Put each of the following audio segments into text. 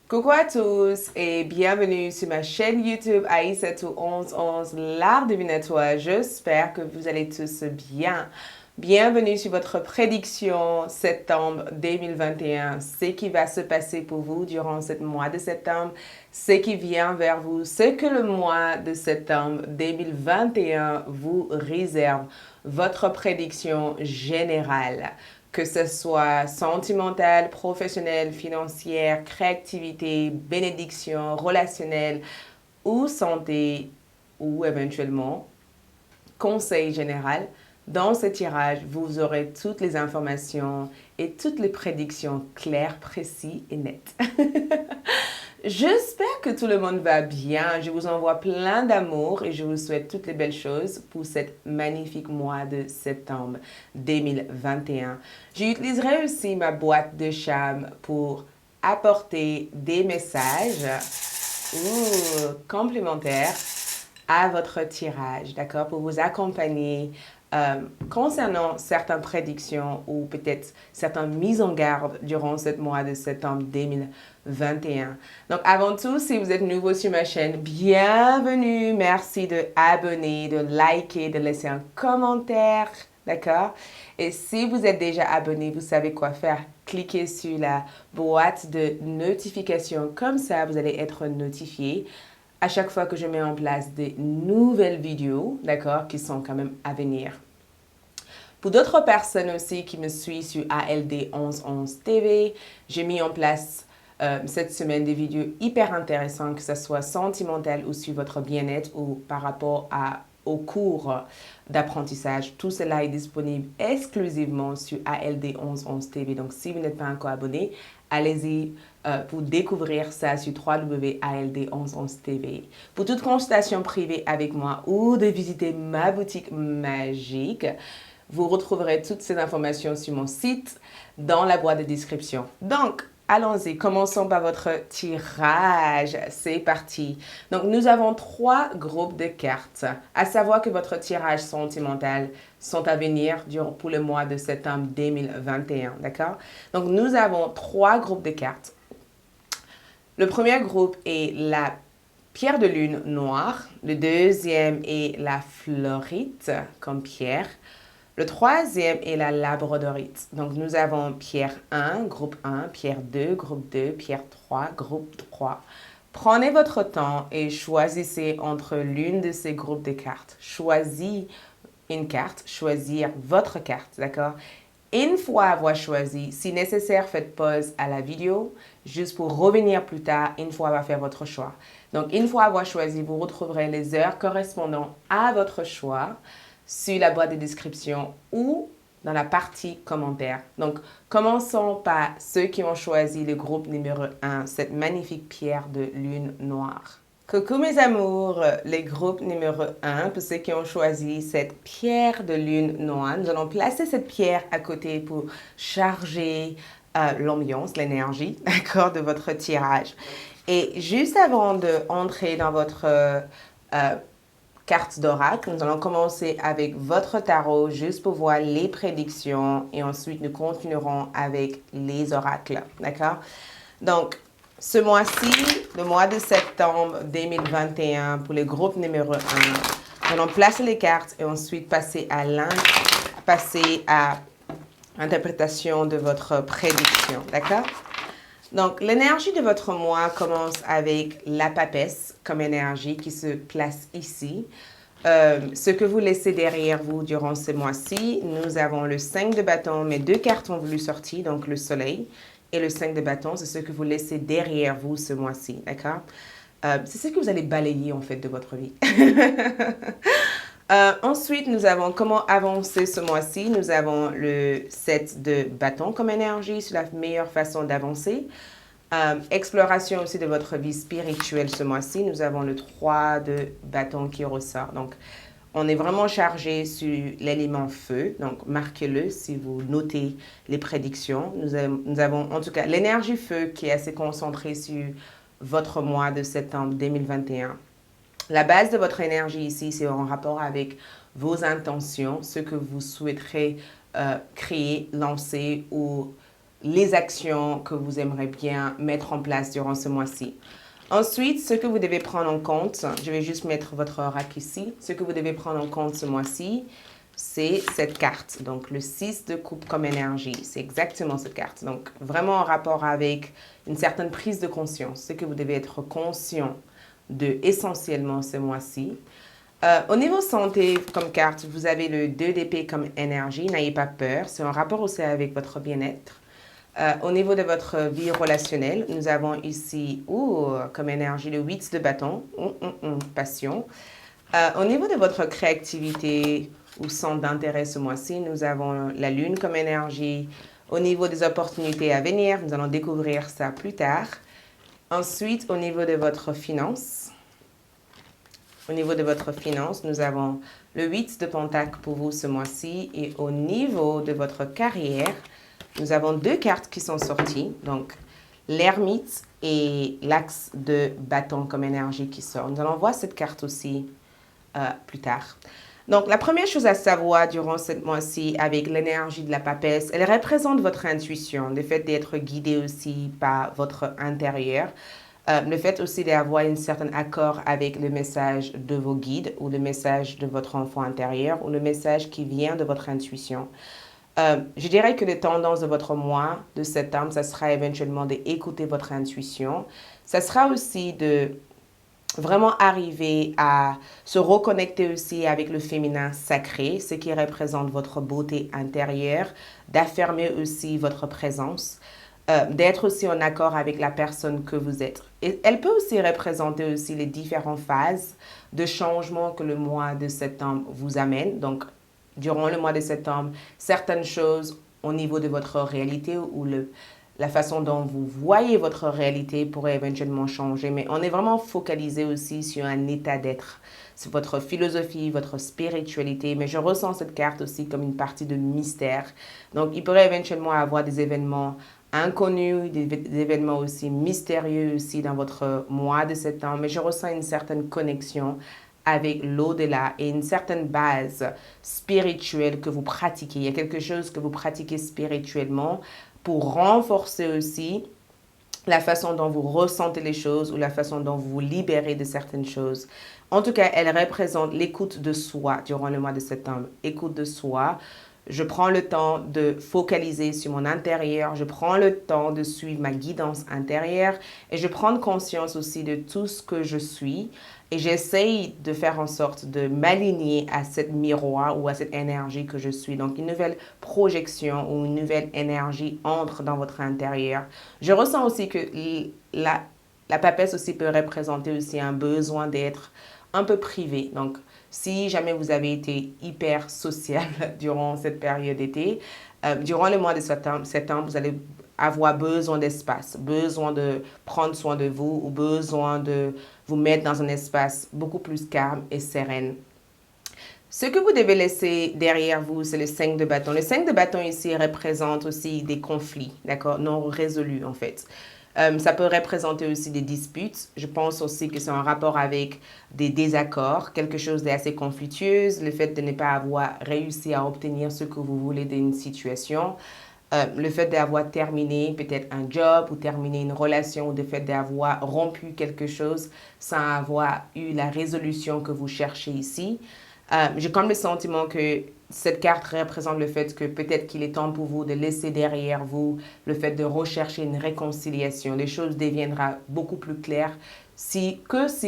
Coucou à tous et bienvenue sur ma chaîne YouTube Aïssatou1111, l'art divinatoire. J'espère que vous allez tous bien. Bienvenue sur votre prédiction septembre 2021. Ce qui va se passer pour vous durant ce mois de septembre, ce qui vient vers vous, ce que le mois de septembre 2021 vous réserve. Votre prédiction générale. Que ce soit sentimentale, professionnelle, financière, créativité, bénédiction, relationnelle ou santé ou éventuellement conseil général. Dans ce tirage, vous aurez toutes les informations et toutes les prédictions claires, précises et nettes. J'espère que tout le monde va bien. Je vous envoie plein d'amour et je vous souhaite toutes les belles choses pour cet magnifique mois de septembre 2021. J'utiliserai aussi ma boîte de charme pour apporter des messages complémentaires à votre tirage, d'accord, pour vous accompagner concernant certaines prédictions ou peut-être certaines mises en garde durant ce mois de septembre 2021. Donc, avant tout, si vous êtes nouveau sur ma chaîne, bienvenue. Merci de abonner, de liker, de laisser un commentaire, d'accord? Et si vous êtes déjà abonné, vous savez quoi faire. Cliquez sur la boîte de notification. Comme ça, vous allez être notifié à chaque fois que je mets en place des nouvelles vidéos, d'accord, qui sont quand même à venir. Pour d'autres personnes aussi qui me suivent sur ALD 1111 TV, j'ai mis en place cette semaine des vidéos hyper intéressantes, que ce soit sentimentales ou sur votre bien-être ou par rapport au cours d'apprentissage. Tout cela est disponible exclusivement sur ALD 1111 TV. Donc, si vous n'êtes pas encore abonné, allez-y pour découvrir ça sur www.ald1111 TV. Pour toute consultation privée avec moi ou de visiter ma boutique magique, vous retrouverez toutes ces informations sur mon site dans la boîte de description. Donc, allons-y, commençons par votre tirage. C'est parti. Donc, nous avons 3 groupes de cartes. À savoir que votre tirage sentimental sont à venir pour le mois de septembre 2021, d'accord? Donc, nous avons 3 groupes de cartes. Le premier groupe est la pierre de lune noire. Le deuxième est la fluorite comme pierre. Le troisième est la labradorite. Donc, nous avons pierre 1, groupe 1, pierre 2, groupe 2, pierre 3, groupe 3. Prenez votre temps et choisissez entre l'une de ces groupes de cartes. Choisis une carte, choisir votre carte, d'accord? Une fois avoir choisi, si nécessaire, faites pause à la vidéo, juste pour revenir plus tard, une fois avoir fait votre choix. Donc, une fois avoir choisi, vous retrouverez les heures correspondant à votre choix sur la boîte de description ou dans la partie commentaires. Donc, commençons par ceux qui ont choisi le groupe numéro 1, cette magnifique pierre de lune noire. Coucou mes amours, les groupes numéro 1, pour ceux qui ont choisi cette pierre de lune noire. Nous allons placer cette pierre à côté pour charger l'ambiance, l'énergie, d'accord, de votre tirage. Et juste avant d'entrer dans votre carte d'oracle, nous allons commencer avec votre tarot juste pour voir les prédictions et ensuite nous continuerons avec les oracles, d'accord? Donc, ce mois-ci, le mois de septembre 2021, pour le groupe numéro 1, nous allons placer les cartes et ensuite passer à l'interprétation de votre prédiction, d'accord? Donc, l'énergie de votre mois commence avec la papesse comme énergie qui se place ici. Ce que vous laissez derrière vous durant ce mois-ci, nous avons le 5 de bâton, mes 2 cartes ont voulu sortir, donc le soleil et le 5 de bâton, c'est ce que vous laissez derrière vous ce mois-ci, d'accord? C'est ce que vous allez balayer en fait de votre vie. Ensuite, nous avons comment avancer ce mois-ci. Nous avons le 7 de bâton comme énergie, c'est la meilleure façon d'avancer. Exploration aussi de votre vie spirituelle ce mois-ci. Nous avons le 3 de bâton qui ressort. Donc, on est vraiment chargé sur l'élément feu. Donc, marquez-le si vous notez les prédictions. Nous avons en tout cas l'énergie feu qui est assez concentrée sur votre mois de septembre 2021. La base de votre énergie ici, c'est en rapport avec vos intentions, ce que vous souhaiterez créer, lancer ou les actions que vous aimeriez bien mettre en place durant ce mois-ci. Ensuite, ce que vous devez prendre en compte, je vais juste mettre votre rack ici, ce que vous devez prendre en compte ce mois-ci, c'est cette carte. Donc, le 6 de coupe comme énergie, c'est exactement cette carte. Donc, vraiment en rapport avec une certaine prise de conscience, ce que vous devez être conscient de essentiellement ce mois-ci. Au niveau santé, comme carte, vous avez le 2 d'épée comme énergie. N'ayez pas peur. C'est en rapport aussi avec votre bien-être. Au niveau de votre vie relationnelle, nous avons ici, comme énergie, le 8 de bâton. Passion. Au niveau de votre créativité ou centre d'intérêt ce mois-ci, nous avons la lune comme énergie. Au niveau des opportunités à venir, nous allons découvrir ça plus tard. Ensuite, au niveau de votre finance, nous avons le 8 de pentacle pour vous ce mois-ci. Et au niveau de votre carrière, nous avons 2 cartes qui sont sorties. Donc, l'ermite et l'axe de bâton comme énergie qui sort. Nous allons voir cette carte aussi plus tard. Donc, la première chose à savoir durant ce mois-ci avec l'énergie de la papesse, elle représente votre intuition, le fait d'être guidé aussi par votre intérieur. Le fait aussi d'avoir un certain accord avec le message de vos guides ou le message de votre enfant intérieur ou le message qui vient de votre intuition. Je dirais que les tendances de votre mois de septembre, ça sera éventuellement d'écouter votre intuition. Ça sera aussi de vraiment arriver à se reconnecter aussi avec le féminin sacré, ce qui représente votre beauté intérieure, d'affirmer aussi votre présence. D'être aussi en accord avec la personne que vous êtes. Et elle peut aussi représenter aussi les différentes phases de changement que le mois de septembre vous amène. Donc, durant le mois de septembre, certaines choses au niveau de votre réalité ou la façon dont vous voyez votre réalité pourrait éventuellement changer. Mais on est vraiment focalisé aussi sur un état d'être. C'est votre philosophie, votre spiritualité. Mais je ressens cette carte aussi comme une partie de mystère. Donc, il pourrait éventuellement avoir des événements inconnus, des événements aussi mystérieux aussi dans votre mois de septembre. Mais je ressens une certaine connexion avec l'au-delà et une certaine base spirituelle que vous pratiquez. Il y a quelque chose que vous pratiquez spirituellement pour renforcer aussi la façon dont vous ressentez les choses ou la façon dont vous vous libérez de certaines choses. En tout cas, elle représente l'écoute de soi durant le mois de septembre. Écoute de soi. Je prends le temps de focaliser sur mon intérieur. Je prends le temps de suivre ma guidance intérieure et je prends conscience aussi de tout ce que je suis. Et j'essaye de faire en sorte de m'aligner à cette miroir ou à cette énergie que je suis. Donc, une nouvelle projection ou une nouvelle énergie entre dans votre intérieur. Je ressens aussi que la papesse aussi peut représenter aussi un besoin d'être un peu privé. Donc, si jamais vous avez été hyper social durant cette période d'été, durant le mois de septembre, vous allez avoir besoin d'espace, besoin de prendre soin de vous ou besoin de vous mettre dans un espace beaucoup plus calme et serein. Ce que vous devez laisser derrière vous, c'est le 5 de bâton. Le 5 de bâton ici représente aussi des conflits, d'accord, non résolus en fait. Ça peut représenter aussi des disputes. Je pense aussi que c'est en rapport avec des désaccords, quelque chose d'assez conflictueux, le fait de ne pas avoir réussi à obtenir ce que vous voulez d'une situation. Le fait d'avoir terminé peut-être un job ou terminé une relation ou le fait d'avoir rompu quelque chose sans avoir eu la résolution que vous cherchez ici. J'ai comme le sentiment que cette carte représente le fait que peut-être qu'il est temps pour vous de laisser derrière vous le fait de rechercher une réconciliation. Les choses deviendront beaucoup plus claires si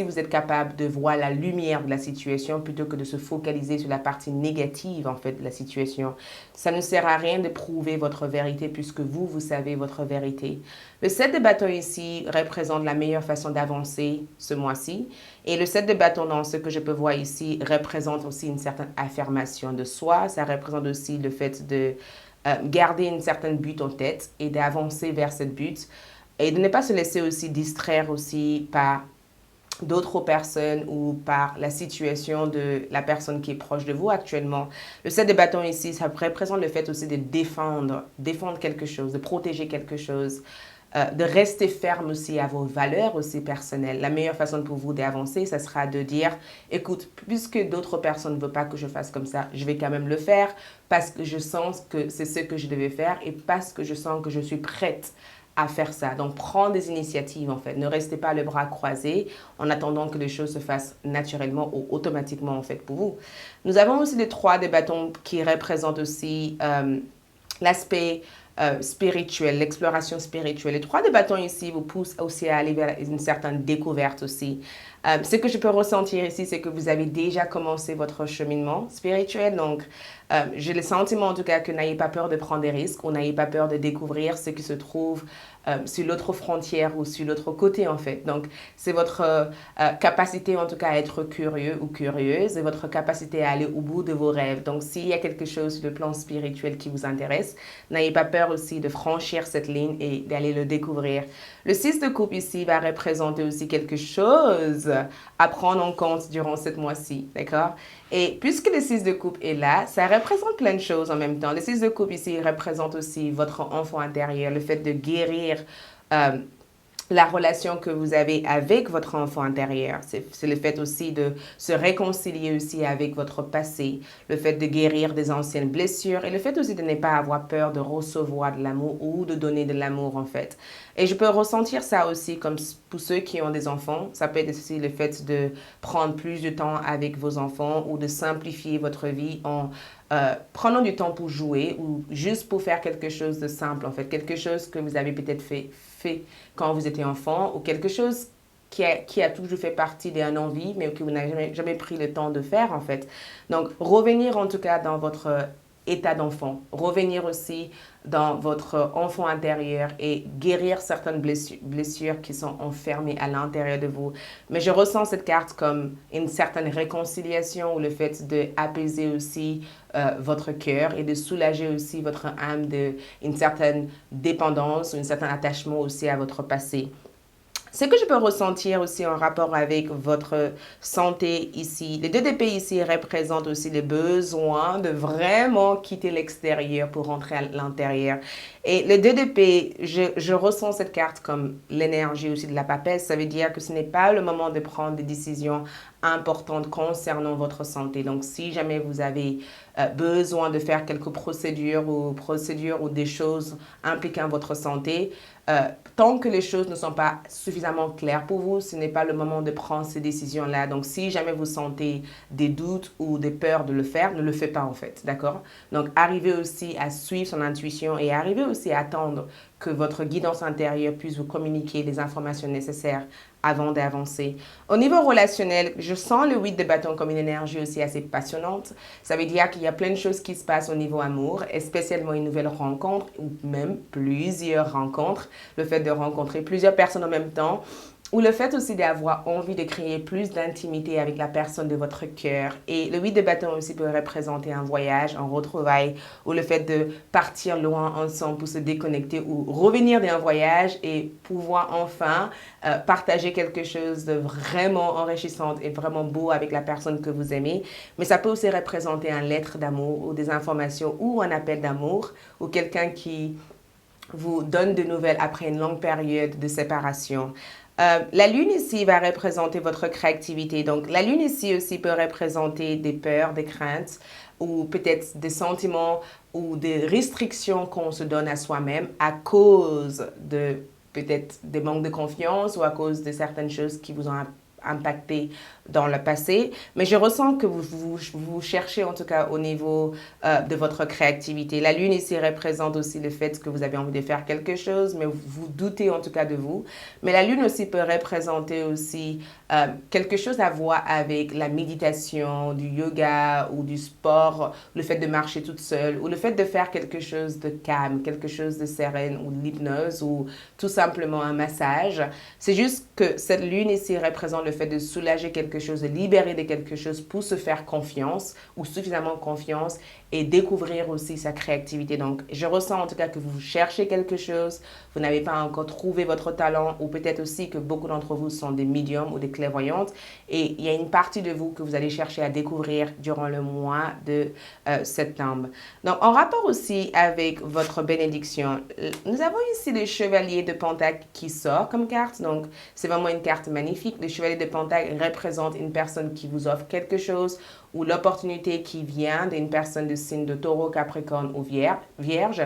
vous êtes capable de voir la lumière de la situation plutôt que de se focaliser sur la partie négative en fait de la situation. Ça ne sert à rien de prouver votre vérité puisque vous savez votre vérité. Le 7 de bâton ici représente la meilleure façon d'avancer ce mois-ci. Et le 7 de bâton dans ce que je peux voir ici représente aussi une certaine affirmation de soi. Ça représente aussi le fait de garder une certaine but en tête et d'avancer vers cette but. Et de ne pas se laisser aussi distraire aussi par d'autres personnes ou par la situation de la personne qui est proche de vous actuellement. Le 7 de bâton ici, ça représente le fait aussi de défendre quelque chose, de protéger quelque chose. de rester ferme aussi à vos valeurs aussi personnelles. La meilleure façon pour vous d'avancer, ça sera de dire, écoute, puisque d'autres personnes ne veulent pas que je fasse comme ça, je vais quand même le faire parce que je sens que c'est ce que je devais faire et parce que je sens que je suis prête à faire ça. Donc, prends des initiatives, en fait. Ne restez pas le bras croisé en attendant que les choses se fassent naturellement ou automatiquement, en fait, pour vous. Nous avons aussi les 3 des bâtons qui représentent aussi l'aspect spirituel, l'exploration spirituelle. Les 3 des bâtons ici vous poussent aussi à aller vers une certaine découverte aussi. Ce que je peux ressentir ici, c'est que vous avez déjà commencé votre cheminement spirituel. Donc, j'ai le sentiment en tout cas que n'ayez pas peur de prendre des risques ou n'ayez pas peur de découvrir ce qui se trouve sur l'autre frontière ou sur l'autre côté en fait. Donc, c'est votre capacité en tout cas à être curieux ou curieuse et votre capacité à aller au bout de vos rêves. Donc, s'il y a quelque chose sur le plan spirituel qui vous intéresse, n'ayez pas peur aussi de franchir cette ligne et d'aller le découvrir. Le 6 de coupe ici va représenter aussi quelque chose à prendre en compte durant cette mois-ci, d'accord? Et puisque le 6 de coupe est là, ça représente plein de choses en même temps. Le 6 de coupe ici représente aussi votre enfant intérieur, le fait de guérir la relation que vous avez avec votre enfant intérieur. C'est le fait aussi de se réconcilier aussi avec votre passé, le fait de guérir des anciennes blessures et le fait aussi de ne pas avoir peur de recevoir de l'amour ou de donner de l'amour en fait. Et je peux ressentir ça aussi comme pour ceux qui ont des enfants. Ça peut être aussi le fait de prendre plus de temps avec vos enfants ou de simplifier votre vie en prenant du temps pour jouer ou juste pour faire quelque chose de simple en fait, quelque chose que vous avez peut-être fait quand vous étiez enfant ou quelque chose qui a toujours fait partie d'une envie mais que vous n'avez jamais pris le temps de faire en fait. Donc revenir en tout cas dans votre état d'enfant, revenir aussi dans votre enfant intérieur et guérir certaines blessures qui sont enfermées à l'intérieur de vous. Mais je ressens cette carte comme une certaine réconciliation ou le fait d'apaiser aussi votre cœur et de soulager aussi votre âme d'une certaine dépendance ou un certain attachement aussi à votre passé. Ce que je peux ressentir aussi en rapport avec votre santé ici, les 2 d'épée ici représentent aussi le besoin de vraiment quitter l'extérieur pour rentrer à l'intérieur. Et le 2 d'épée, je ressens cette carte comme l'énergie aussi de la papesse. Ça veut dire que ce n'est pas le moment de prendre des décisions importantes concernant votre santé. Donc, si jamais vous avez besoin de faire quelques procédures ou des choses impliquant votre santé, tant que les choses ne sont pas suffisamment claires pour vous, ce n'est pas le moment de prendre ces décisions-là. Donc, si jamais vous sentez des doutes ou des peurs de le faire, ne le faites pas en fait, d'accord? Donc, arrivez aussi à suivre son intuition et arrivez aussi à attendre que votre guidance intérieure puisse vous communiquer les informations nécessaires avant d'avancer. Au niveau relationnel, je sens le 8 de bâton comme une énergie aussi assez passionnante. Ça veut dire qu'il y a plein de choses qui se passent au niveau amour, et spécialement une nouvelle rencontre ou même plusieurs rencontres. Le fait de rencontrer plusieurs personnes en même temps ou le fait aussi d'avoir envie de créer plus d'intimité avec la personne de votre cœur. Et le 8 de bâton aussi peut représenter un voyage, un retrouvaille, ou le fait de partir loin ensemble pour se déconnecter ou revenir d'un voyage et pouvoir enfin partager quelque chose de vraiment enrichissant et vraiment beau avec la personne que vous aimez. Mais ça peut aussi représenter un lettre d'amour ou des informations ou un appel d'amour ou quelqu'un qui vous donne de nouvelles après une longue période de séparation. La lune ici va représenter votre créativité. Donc, la lune ici aussi peut représenter des peurs, des craintes ou peut-être des sentiments ou des restrictions qu'on se donne à soi-même à cause de peut-être des manques de confiance ou à cause de certaines choses qui vous ont impacté dans le passé, mais je ressens que vous cherchez en tout cas au niveau de votre créativité. La lune ici représente aussi le fait que vous avez envie de faire quelque chose, mais vous doutez en tout cas de vous. Mais la lune aussi peut représenter aussi quelque chose à voir avec la méditation, du yoga ou du sport, le fait de marcher toute seule ou le fait de faire quelque chose de calme, quelque chose de sereine ou de l'hypnose ou tout simplement un massage. C'est juste que cette lune ici représente le le fait de soulager quelque chose, de libérer de quelque chose pour se faire confiance ou suffisamment confiance et découvrir aussi sa créativité. Donc, je ressens en tout cas que vous cherchez quelque chose, vous n'avez pas encore trouvé votre talent ou peut-être aussi que beaucoup d'entre vous sont des médiums ou des clairvoyantes et il y a une partie de vous que vous allez chercher à découvrir durant le mois de septembre. Donc, en rapport aussi avec votre bénédiction, nous avons ici le chevalier de Pentacle qui sort comme carte. Donc, c'est vraiment une carte magnifique. Le chevalier de Pentacle représente une personne qui vous offre quelque chose ou l'opportunité qui vient d'une personne de signe de Taureau, Capricorne ou Vierge.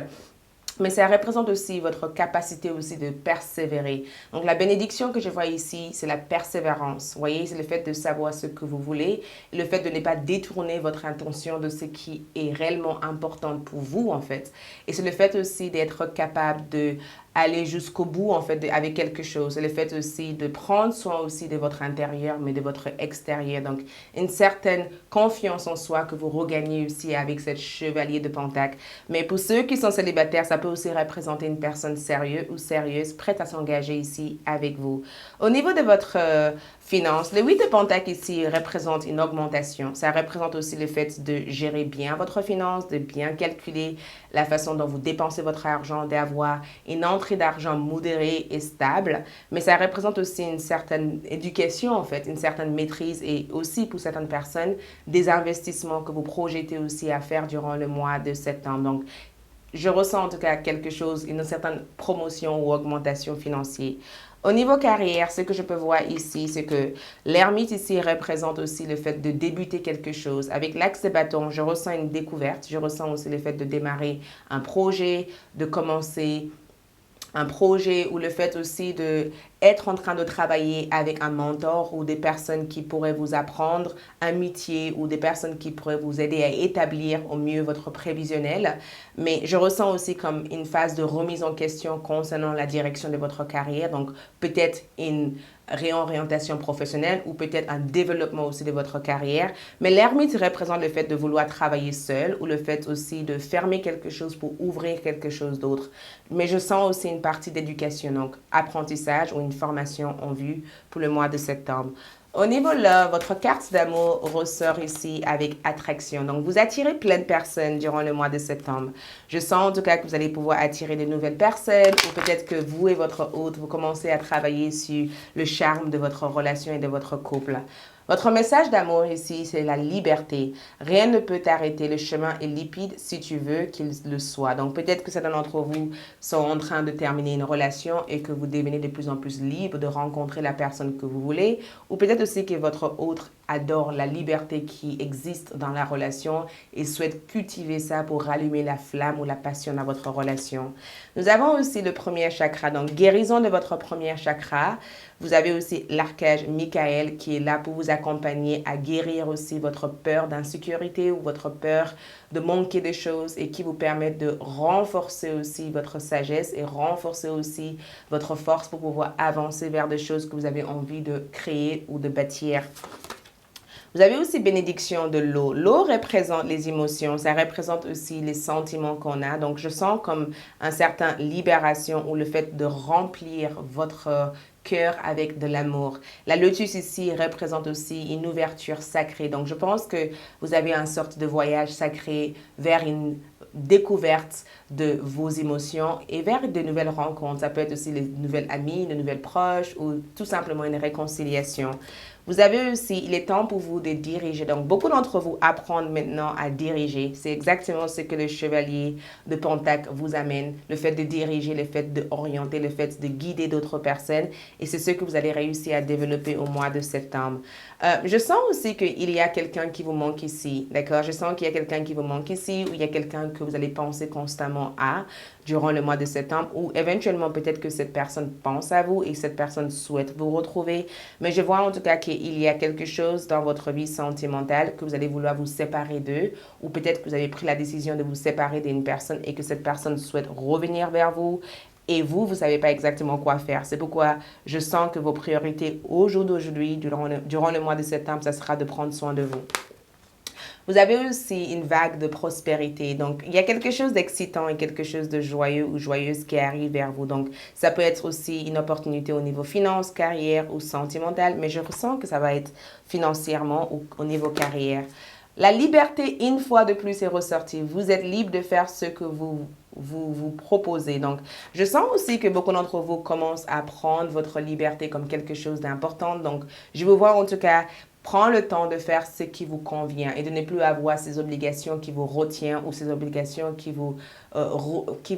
Mais ça représente aussi votre capacité aussi de persévérer. Donc, la bénédiction que je vois ici, c'est la persévérance. Vous voyez, c'est le fait de savoir ce que vous voulez, le fait de ne pas détourner votre intention de ce qui est réellement important pour vous, en fait. Et c'est le fait aussi d'être capable de aller jusqu'au bout, en fait, avec quelque chose. C'est le fait aussi de prendre soin aussi de votre intérieur, mais de votre extérieur. Donc, une certaine confiance en soi que vous regagnez aussi avec cette chevalier de Pentacle. Mais pour ceux qui sont célibataires, ça peut aussi représenter une personne sérieuse ou sérieuse, prête à s'engager ici avec vous. Au niveau de votre finance, le 8 de Pentacle ici représente une augmentation. Ça représente aussi le fait de gérer bien votre finance, de bien calculer la façon dont vous dépensez votre argent, d'avoir une entrée d'argent modérée et stable. Mais ça représente aussi une certaine éducation, en fait, une certaine maîtrise et aussi pour certaines personnes, des investissements que vous projetez aussi à faire durant le mois de septembre. Donc, je ressens en tout cas quelque chose, une certaine promotion ou augmentation financière. Au niveau carrière, ce que je peux voir ici, c'est que l'ermite ici représente aussi le fait de débuter quelque chose. Avec l'axe de bâton, je ressens une découverte. Je ressens aussi le fait de démarrer un projet, de commencer un projet ou le fait aussi d'être en train de travailler avec un mentor ou des personnes qui pourraient vous apprendre un métier ou des personnes qui pourraient vous aider à établir au mieux votre prévisionnel. Mais je ressens aussi comme une phase de remise en question concernant la direction de votre carrière. Donc, peut-être une réorientation professionnelle ou peut-être un développement aussi de votre carrière. Mais l'ermite représente le fait de vouloir travailler seul ou le fait aussi de fermer quelque chose pour ouvrir quelque chose d'autre. Mais je sens aussi une partie d'éducation, donc apprentissage ou une formation en vue pour le mois de septembre. Au niveau là, votre carte d'amour ressort ici avec attraction. Donc, vous attirez plein de personnes durant le mois de septembre. Je sens en tout cas que vous allez pouvoir attirer de nouvelles personnes ou peut-être que vous et votre hôte, vous commencez à travailler sur le charme de votre relation et de votre couple. Votre message d'amour ici, c'est la liberté. Rien ne peut t'arrêter. Le chemin est limpide si tu veux qu'il le soit. Donc, peut-être que certains d'entre vous sont en train de terminer une relation et que vous devenez de plus en plus libre de rencontrer la personne que vous voulez. Ou peut-être aussi que votre autre adore la liberté qui existe dans la relation et souhaite cultiver ça pour rallumer la flamme ou la passion dans votre relation. Nous avons aussi le premier chakra, donc guérison de votre premier chakra. Vous avez aussi l'archange Michael qui est là pour vous accompagner à guérir aussi votre peur d'insécurité ou votre peur de manquer de choses et qui vous permet de renforcer aussi votre sagesse et renforcer aussi votre force pour pouvoir avancer vers des choses que vous avez envie de créer ou de bâtir. Vous avez aussi bénédiction de l'eau. L'eau représente les émotions, ça représente aussi les sentiments qu'on a. Donc, je sens comme un certain libération ou le fait de remplir votre cœur avec de l'amour. La lotus ici représente aussi une ouverture sacrée. Donc, je pense que vous avez une sorte de voyage sacré vers une découverte de vos émotions et vers de nouvelles rencontres. Ça peut être aussi les nouvelles amies, de nouvelles proches ou tout simplement une réconciliation. Vous avez aussi, il est temps pour vous de diriger. Donc, beaucoup d'entre vous apprennent maintenant à diriger. C'est exactement ce que le chevalier de Pentacle vous amène. Le fait de diriger, le fait d'orienter, le fait de guider d'autres personnes. Et c'est ce que vous allez réussir à développer au mois de septembre. Je sens aussi qu'il y a quelqu'un qui vous manque ici. D'accord? Je sens qu'il y a quelqu'un qui vous manque ici ou il y a quelqu'un que vous allez penser constamment à durant le mois de septembre ou éventuellement peut-être que cette personne pense à vous et cette personne souhaite vous retrouver. Mais je vois en tout cas qu'il y a quelque chose dans votre vie sentimentale que vous allez vouloir vous séparer d'eux ou peut-être que vous avez pris la décision de vous séparer d'une personne et que cette personne souhaite revenir vers vous. Et vous ne savez pas exactement quoi faire. C'est pourquoi je sens que vos priorités au jour d'aujourd'hui, durant le mois de septembre, ça sera de prendre soin de vous. Vous avez aussi une vague de prospérité. Donc, il y a quelque chose d'excitant et quelque chose de joyeux ou joyeuse qui arrive vers vous. Donc, ça peut être aussi une opportunité au niveau finance, carrière ou sentimental, mais je ressens que ça va être financièrement ou au niveau carrière. La liberté, une fois de plus, est ressortie. Vous êtes libre de faire ce que vous proposez. Donc, je sens aussi que beaucoup d'entre vous commencent à prendre votre liberté comme quelque chose d'important. Donc, je vous vois en tout cas prendre le temps de faire ce qui vous convient et de ne plus avoir ces obligations qui vous retiennent ou ces obligations qui vous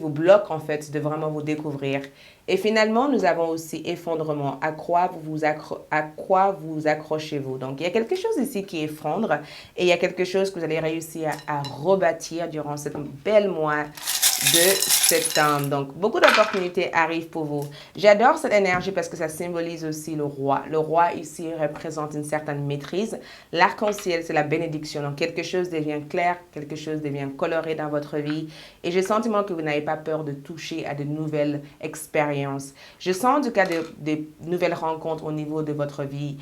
bloquent en fait de vraiment vous découvrir. Et finalement, nous avons aussi effondrement. À quoi vous accrochez-vous? Donc, il y a quelque chose ici qui effondre et il y a quelque chose que vous allez réussir à rebâtir durant ce bel mois de septembre. Donc, beaucoup d'opportunités arrivent pour vous. J'adore cette énergie parce que ça symbolise aussi le roi. Le roi ici représente une certaine maîtrise. L'arc-en-ciel, c'est la bénédiction. Donc, quelque chose devient clair, quelque chose devient coloré dans votre vie. Et j'ai le sentiment que vous n'avez pas peur de toucher à de nouvelles expériences. Je sens en tout cas des nouvelles rencontres au niveau de votre vie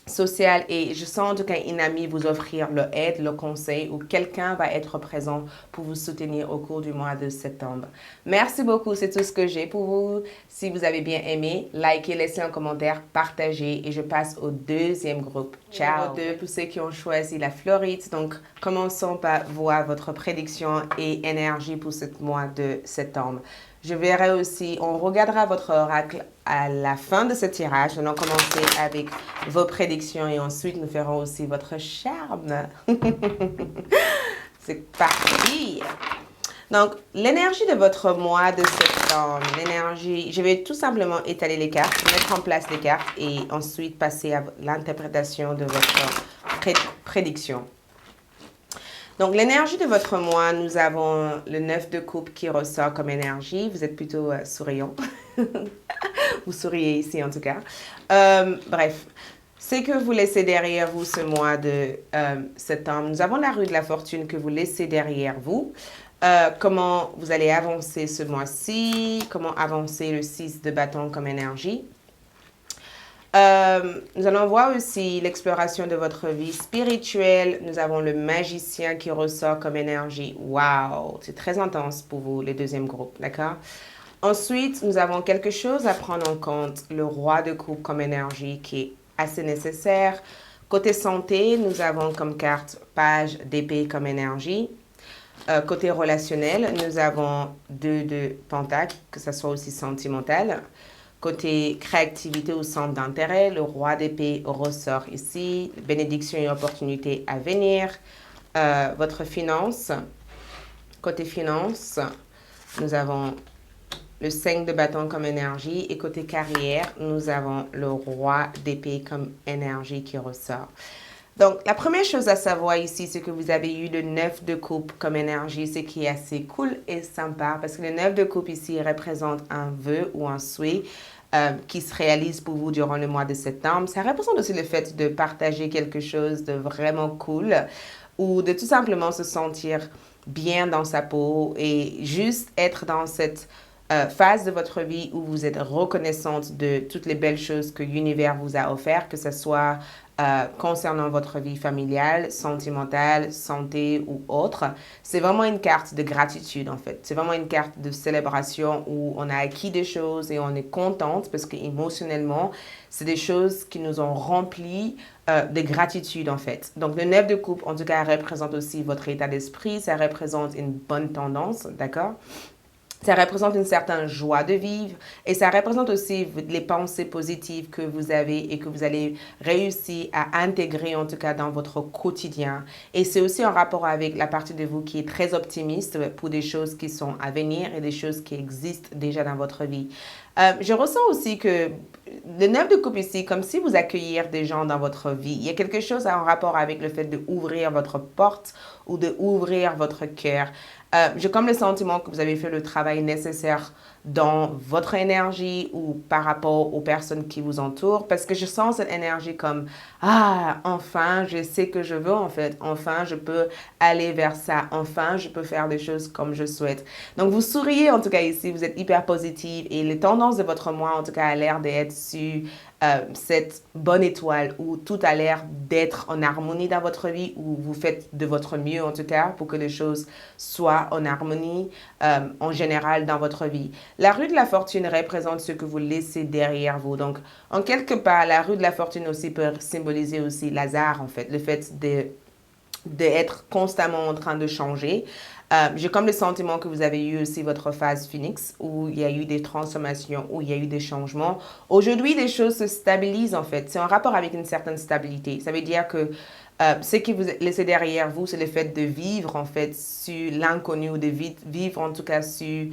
sociale et je sens en tout cas une amie vous offrir l'aide, le conseil ou quelqu'un va être présent pour vous soutenir au cours du mois de septembre. Merci beaucoup, c'est tout ce que j'ai pour vous. Si vous avez bien aimé, likez, laissez un commentaire, partagez et je passe au deuxième groupe. Ciao! Numéro 2 pour ceux qui ont choisi la Floride. Donc, commençons par voir votre prédiction et énergie pour ce mois de septembre. Je verrai aussi, on regardera votre oracle à la fin de ce tirage. Nous allons commencer avec vos prédictions et ensuite nous ferons aussi votre charme. C'est parti! Donc, l'énergie de votre mois de septembre, l'énergie, je vais tout simplement étaler les cartes, mettre en place les cartes et ensuite passer à l'interprétation de votre prédiction. Donc, l'énergie de votre mois, nous avons le 9 de coupe qui ressort comme énergie. Vous êtes plutôt souriant. Vous souriez ici en tout cas. Bref, c'est que vous laissez derrière vous ce mois de septembre. Nous avons la rue de la fortune que vous laissez derrière vous. Comment vous allez avancer ce mois-ci, comment avancer le 6 de bâton comme énergie. Nous allons voir aussi l'exploration de votre vie spirituelle. Nous avons le magicien qui ressort comme énergie. Waouh, c'est très intense pour vous, le deuxième groupe, d'accord? Ensuite, nous avons quelque chose à prendre en compte, le roi de coupe comme énergie qui est assez nécessaire. Côté santé, nous avons comme carte page d'épée comme énergie. Côté relationnel, nous avons 2 de pentacle, que ce soit aussi sentimental. Côté créativité ou centre d'intérêt, le roi d'épée ressort ici. Bénédiction et opportunité à venir. Votre finance. Côté finance, nous avons le 5 de bâton comme énergie. Et côté carrière, nous avons le roi d'épée comme énergie qui ressort. Donc, la première chose à savoir ici, c'est que vous avez eu le 9 de coupe comme énergie, ce qui est assez cool et sympa parce que le 9 de coupe ici représente un vœu ou un souhait qui se réalise pour vous durant le mois de septembre. Ça représente aussi le fait de partager quelque chose de vraiment cool ou de tout simplement se sentir bien dans sa peau et juste être dans cette phase de votre vie où vous êtes reconnaissante de toutes les belles choses que l'univers vous a offertes, que ce soit concernant votre vie familiale, sentimentale, santé ou autre. C'est vraiment une carte de gratitude en fait. C'est vraiment une carte de célébration où on a acquis des choses et on est contente parce que émotionnellement, c'est des choses qui nous ont remplis de gratitude en fait. Donc le 9 de coupe en tout cas représente aussi votre état d'esprit, ça représente une bonne tendance, d'accord? Ça représente une certaine joie de vivre et ça représente aussi les pensées positives que vous avez et que vous allez réussir à intégrer en tout cas dans votre quotidien. Et c'est aussi en rapport avec la partie de vous qui est très optimiste pour des choses qui sont à venir et des choses qui existent déjà dans votre vie. Je ressens aussi que le 9 de coupe ici, comme si vous accueilliez des gens dans votre vie. Il y a quelque chose en rapport avec le fait d'ouvrir votre porte ou d'ouvrir votre cœur J'ai comme le sentiment que vous avez fait le travail nécessaire dans votre énergie ou par rapport aux personnes qui vous entourent, parce que je sens cette énergie comme, ah, enfin, je sais que je veux en fait, enfin, je peux aller vers ça, enfin, je peux faire des choses comme je souhaite. Donc, vous souriez en tout cas ici, vous êtes hyper positive et les tendances de votre mois en tout cas a l'air d'être sur cette bonne étoile où tout a l'air d'être en harmonie dans votre vie, où vous faites de votre mieux en tout cas pour que les choses soient en harmonie en général dans votre vie. La rue de la fortune représente ce que vous laissez derrière vous. Donc, en quelque part, la rue de la fortune aussi peut symboliser aussi Lazare en fait, le fait d'être constamment en train de changer. J'ai comme le sentiment que vous avez eu aussi votre phase Phoenix, où il y a eu des transformations, où il y a eu des changements. Aujourd'hui, les choses se stabilisent en fait. C'est en rapport avec une certaine stabilité. Ça veut dire que ce qui vous laissez derrière vous, c'est le fait de vivre en fait sur l'inconnu, ou de vivre en tout cas sur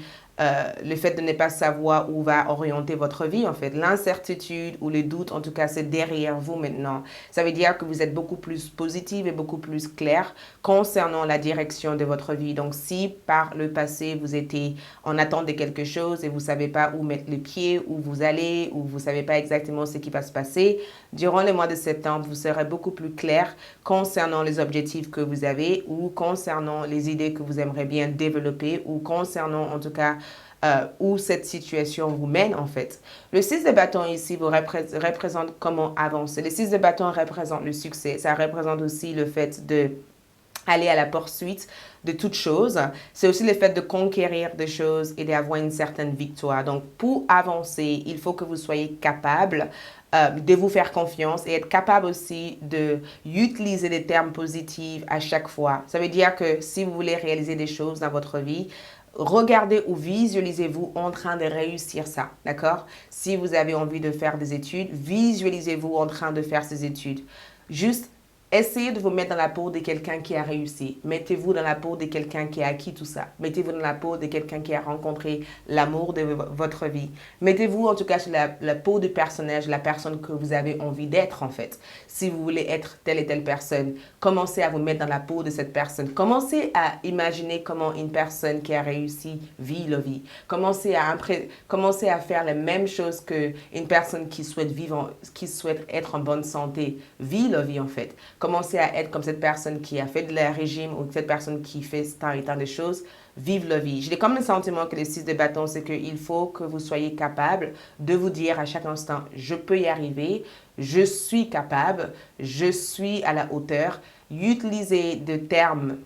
le fait de ne pas savoir où va orienter votre vie, en fait. L'incertitude ou le doute, en tout cas, c'est derrière vous maintenant. Ça veut dire que vous êtes beaucoup plus positive et beaucoup plus clair concernant la direction de votre vie. Donc, si par le passé, vous étiez en attente de quelque chose et vous ne savez pas où mettre le pied, où vous allez, ou vous ne savez pas exactement ce qui va se passer, durant le mois de septembre, vous serez beaucoup plus clair concernant les objectifs que vous avez ou concernant les idées que vous aimeriez bien développer ou concernant, en tout cas, où cette situation vous mène en fait. Le 6 de bâton ici vous représente comment avancer. Le 6 de bâton représente le succès. Ça représente aussi le fait de aller à la poursuite de toutes choses. C'est aussi le fait de conquérir des choses et d'avoir une certaine victoire. Donc, pour avancer, il faut que vous soyez capable de vous faire confiance et être capable aussi d'utiliser des termes positifs à chaque fois. Ça veut dire que si vous voulez réaliser des choses dans votre vie, regardez ou visualisez-vous en train de réussir ça, d'accord? Si vous avez envie de faire des études, visualisez-vous en train de faire ces études. Juste essayez de vous mettre dans la peau de quelqu'un qui a réussi. Mettez-vous dans la peau de quelqu'un qui a acquis tout ça. Mettez-vous dans la peau de quelqu'un qui a rencontré l'amour de votre vie. Mettez-vous en tout cas sur la peau du personnage, la personne que vous avez envie d'être en fait. Si vous voulez être telle et telle personne, commencez à vous mettre dans la peau de cette personne. Commencez à imaginer comment une personne qui a réussi vit la vie. Commencez à faire les mêmes choses qu'une personne qui souhaite vivre, qui souhaite être en bonne santé vit la vie en fait. Commencez à être comme cette personne qui a fait de la régime ou cette personne qui fait tant et tant de choses. Vive la vie. J'ai comme le sentiment que le 6 de bâton, c'est qu'il faut que vous soyez capable de vous dire à chaque instant, je peux y arriver, je suis capable, je suis à la hauteur. Utilisez des termes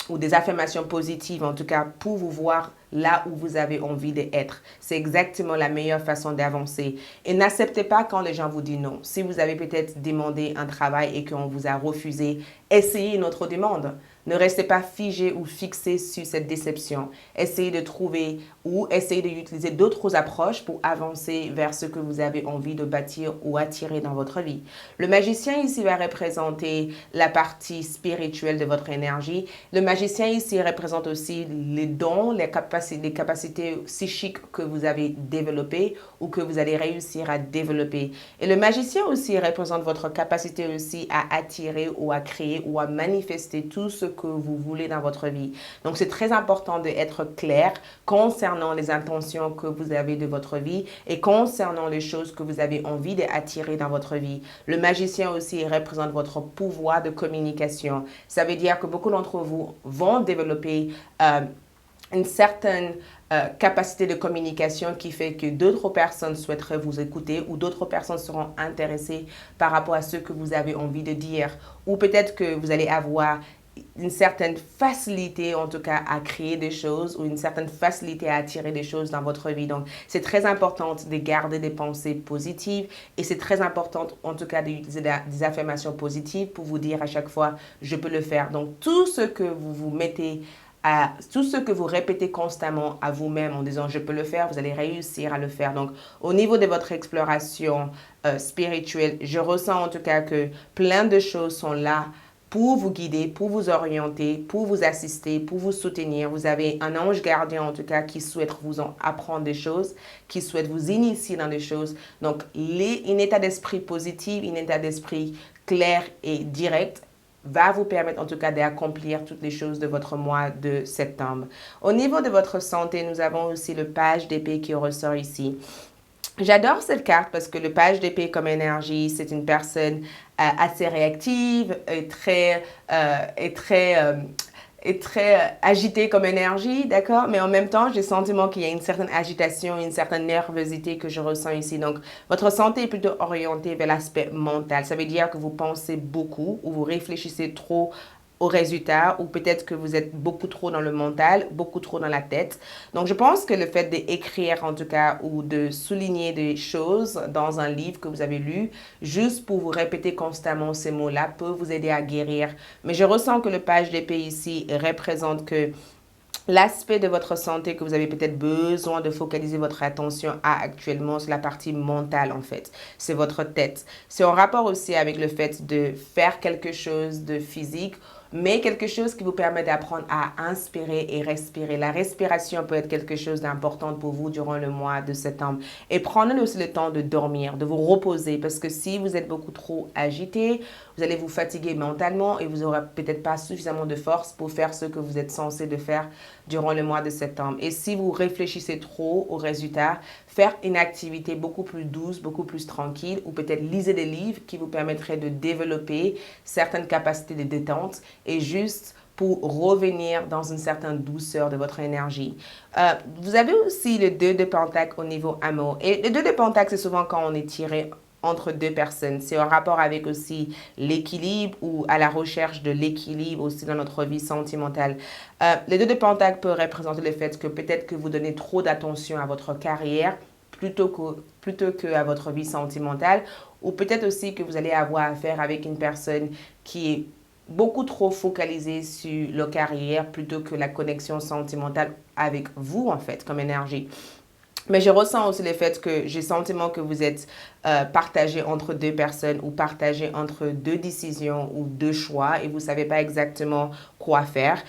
ou des affirmations positives, en tout cas, pour vous voir là où vous avez envie d'être. C'est exactement la meilleure façon d'avancer. Et n'acceptez pas quand les gens vous disent non. Si vous avez peut-être demandé un travail et qu'on vous a refusé, essayez une autre demande. Ne restez pas figé ou fixé sur cette déception. Essayez de trouver ou essayez d'utiliser d'autres approches pour avancer vers ce que vous avez envie de bâtir ou attirer dans votre vie. Le magicien ici va représenter la partie spirituelle de votre énergie. Le magicien ici représente aussi les dons, les capacités psychiques que vous avez développées ou que vous allez réussir à développer. Et le magicien aussi représente votre capacité aussi à attirer ou à créer ou à manifester tout ce que vous voulez dans votre vie. Donc, c'est très important d'être clair concernant les intentions que vous avez de votre vie et concernant les choses que vous avez envie d'attirer dans votre vie. Le magicien aussi représente votre pouvoir de communication. Ça veut dire que beaucoup d'entre vous vont développer une certaine capacité de communication qui fait que d'autres personnes souhaiteraient vous écouter ou d'autres personnes seront intéressées par rapport à ce que vous avez envie de dire. Ou peut-être que vous allez avoir une certaine facilité, en tout cas, à créer des choses ou une certaine facilité à attirer des choses dans votre vie. Donc, c'est très important de garder des pensées positives et c'est très important, en tout cas, d'utiliser des affirmations positives pour vous dire à chaque fois, je peux le faire. Donc, tout ce que vous vous mettez tout ce que vous répétez constamment à vous-même en disant je peux le faire, vous allez réussir à le faire. Donc, au niveau de votre exploration spirituelle, je ressens en tout cas que plein de choses sont là pour vous guider, pour vous orienter, pour vous assister, pour vous soutenir. Vous avez un ange gardien en tout cas qui souhaite vous apprendre des choses, qui souhaite vous initier dans des choses. Donc, un état d'esprit positif, un état d'esprit clair et direct va vous permettre en tout cas d'accomplir toutes les choses de votre mois de septembre. Au niveau de votre santé, nous avons aussi le page d'épée qui ressort ici. J'adore cette carte parce que le page d'épée comme énergie, c'est une personne assez réactive et très agitée comme énergie, d'accord? Mais en même temps, j'ai le sentiment qu'il y a une certaine agitation, une certaine nervosité que je ressens ici. Donc, votre santé est plutôt orientée vers l'aspect mental. Ça veut dire que vous pensez beaucoup ou vous réfléchissez trop aux résultats ou peut-être que vous êtes beaucoup trop dans le mental, beaucoup trop dans la tête. Donc, je pense que le fait d'écrire en tout cas ou de souligner des choses dans un livre que vous avez lu, juste pour vous répéter constamment ces mots-là, peut vous aider à guérir. Mais je ressens que le page d'épée ici représente que l'aspect de votre santé que vous avez peut-être besoin de focaliser votre attention à actuellement, c'est la partie mentale en fait. C'est votre tête. C'est en rapport aussi avec le fait de faire quelque chose de physique, mais quelque chose qui vous permet d'apprendre à inspirer et respirer. La respiration peut être quelque chose d'important pour vous durant le mois de septembre. Et prenez aussi le temps de dormir, de vous reposer, parce que si vous êtes beaucoup trop agité, vous allez vous fatiguer mentalement et vous n'aurez peut-être pas suffisamment de force pour faire ce que vous êtes censé de faire durant le mois de septembre. Et si vous réfléchissez trop aux résultats, faire une activité beaucoup plus douce, beaucoup plus tranquille, ou peut-être lisez des livres qui vous permettraient de développer certaines capacités de détente et juste pour revenir dans une certaine douceur de votre énergie. Vous avez aussi le 2 de Pentacle au niveau amour. Et le 2 de Pentacle, c'est souvent quand on est tiré entre deux personnes. C'est en rapport avec aussi l'équilibre ou à la recherche de l'équilibre aussi dans notre vie sentimentale. Le 2 de Pentacle peut représenter le fait que peut-être que vous donnez trop d'attention à votre carrière plutôt que à votre vie sentimentale, ou peut-être aussi que vous allez avoir affaire avec une personne qui est beaucoup trop focalisée sur la carrière plutôt que la connexion sentimentale avec vous en fait comme énergie. Mais je ressens aussi le fait que j'ai le sentiment que vous êtes partagé entre deux personnes ou partagé entre deux décisions ou deux choix et vous ne savez pas exactement quoi faire.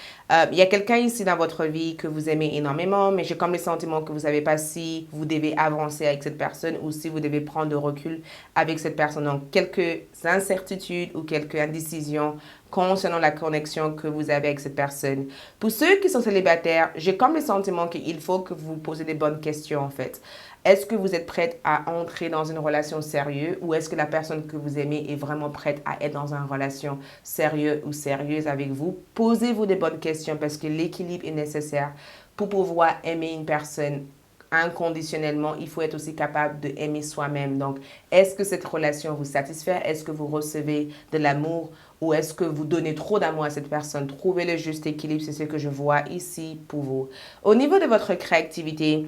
Il y a quelqu'un ici dans votre vie que vous aimez énormément, mais j'ai comme le sentiment que vous ne savez pas si vous devez avancer avec cette personne ou si vous devez prendre de recul avec cette personne. Donc, quelques incertitudes ou quelques indécisions concernant la connexion que vous avez avec cette personne. Pour ceux qui sont célibataires, j'ai comme le sentiment qu'il faut que vous posez des bonnes questions en fait. Est-ce que vous êtes prête à entrer dans une relation sérieuse ou est-ce que la personne que vous aimez est vraiment prête à être dans une relation sérieuse ou sérieuse avec vous? Posez-vous des bonnes questions parce que l'équilibre est nécessaire pour pouvoir aimer une personne inconditionnellement. Il faut être aussi capable de aimer soi-même. Donc, est-ce que cette relation vous satisfait? Est-ce que vous recevez de l'amour ou est-ce que vous donnez trop d'amour à cette personne? Trouvez le juste équilibre, c'est ce que je vois ici pour vous. Au niveau de votre créativité,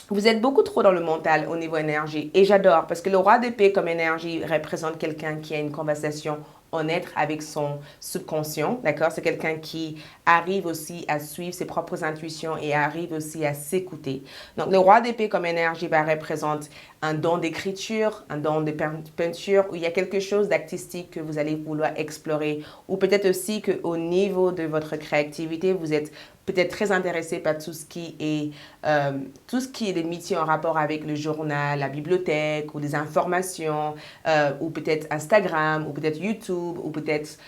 vous êtes beaucoup trop dans le mental au niveau énergie. Et j'adore parce que le roi d'épée comme énergie représente quelqu'un qui a une conversation honnête avec son subconscient, d'accord? C'est quelqu'un qui arrive aussi à suivre ses propres intuitions et arrive aussi à s'écouter. Donc, le roi d'épée comme énergie va représenter un don d'écriture, un don de peinture, où il y a quelque chose d'artistique que vous allez vouloir explorer. Ou peut-être aussi qu'au niveau de votre créativité, vous êtes peut-être très intéressé par tout ce qui est des métiers en rapport avec le journal, la bibliothèque ou des informations, ou peut-être Instagram, ou peut-être YouTube, ou peut-être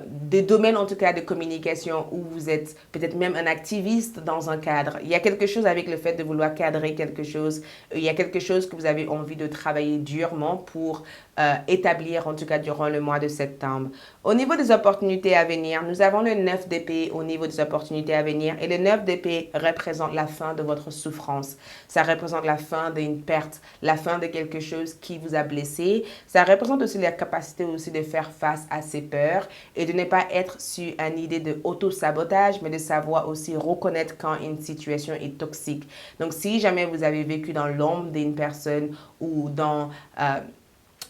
des domaines en tout cas de communication où vous êtes peut-être même un activiste dans un cadre. Il y a quelque chose avec le fait de vouloir cadrer quelque chose. Il y a quelque chose que vous avez envie de travailler durement pour établir en tout cas durant le mois de septembre. Au niveau des opportunités à venir, nous avons le 9 d'épée au niveau des opportunités à venir et le 9 d'épée représente la fin de votre souffrance. Ça représente la fin d'une perte, la fin de quelque chose qui vous a blessé. Ça représente aussi la capacité aussi de faire face à ses peurs et de ne pas être sur une idée de auto-sabotage, mais de savoir aussi reconnaître quand une situation est toxique. Donc, si jamais vous avez vécu dans l'ombre d'une personne ou dans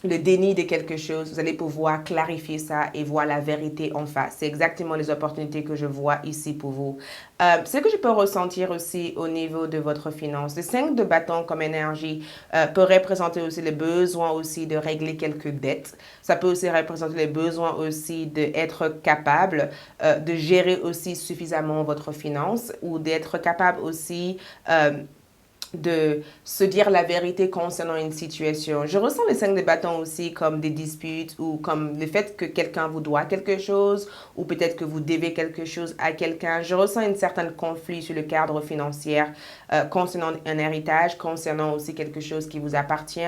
le déni de quelque chose, vous allez pouvoir clarifier ça et voir la vérité en face. C'est exactement les opportunités que je vois ici pour vous. Ce que je peux ressentir aussi au niveau de votre finance, le 5 de bâton comme énergie peut représenter aussi le besoin aussi de régler quelques dettes. Ça peut aussi représenter le besoin aussi d'être capable de gérer aussi suffisamment votre finance ou d'être capable aussi de se dire la vérité concernant une situation. Je ressens les 5 de bâtons aussi comme des disputes ou comme le fait que quelqu'un vous doit quelque chose ou peut-être que vous devez quelque chose à quelqu'un. Je ressens une certaine conflit sur le cadre financier concernant un héritage, concernant aussi quelque chose qui vous appartient.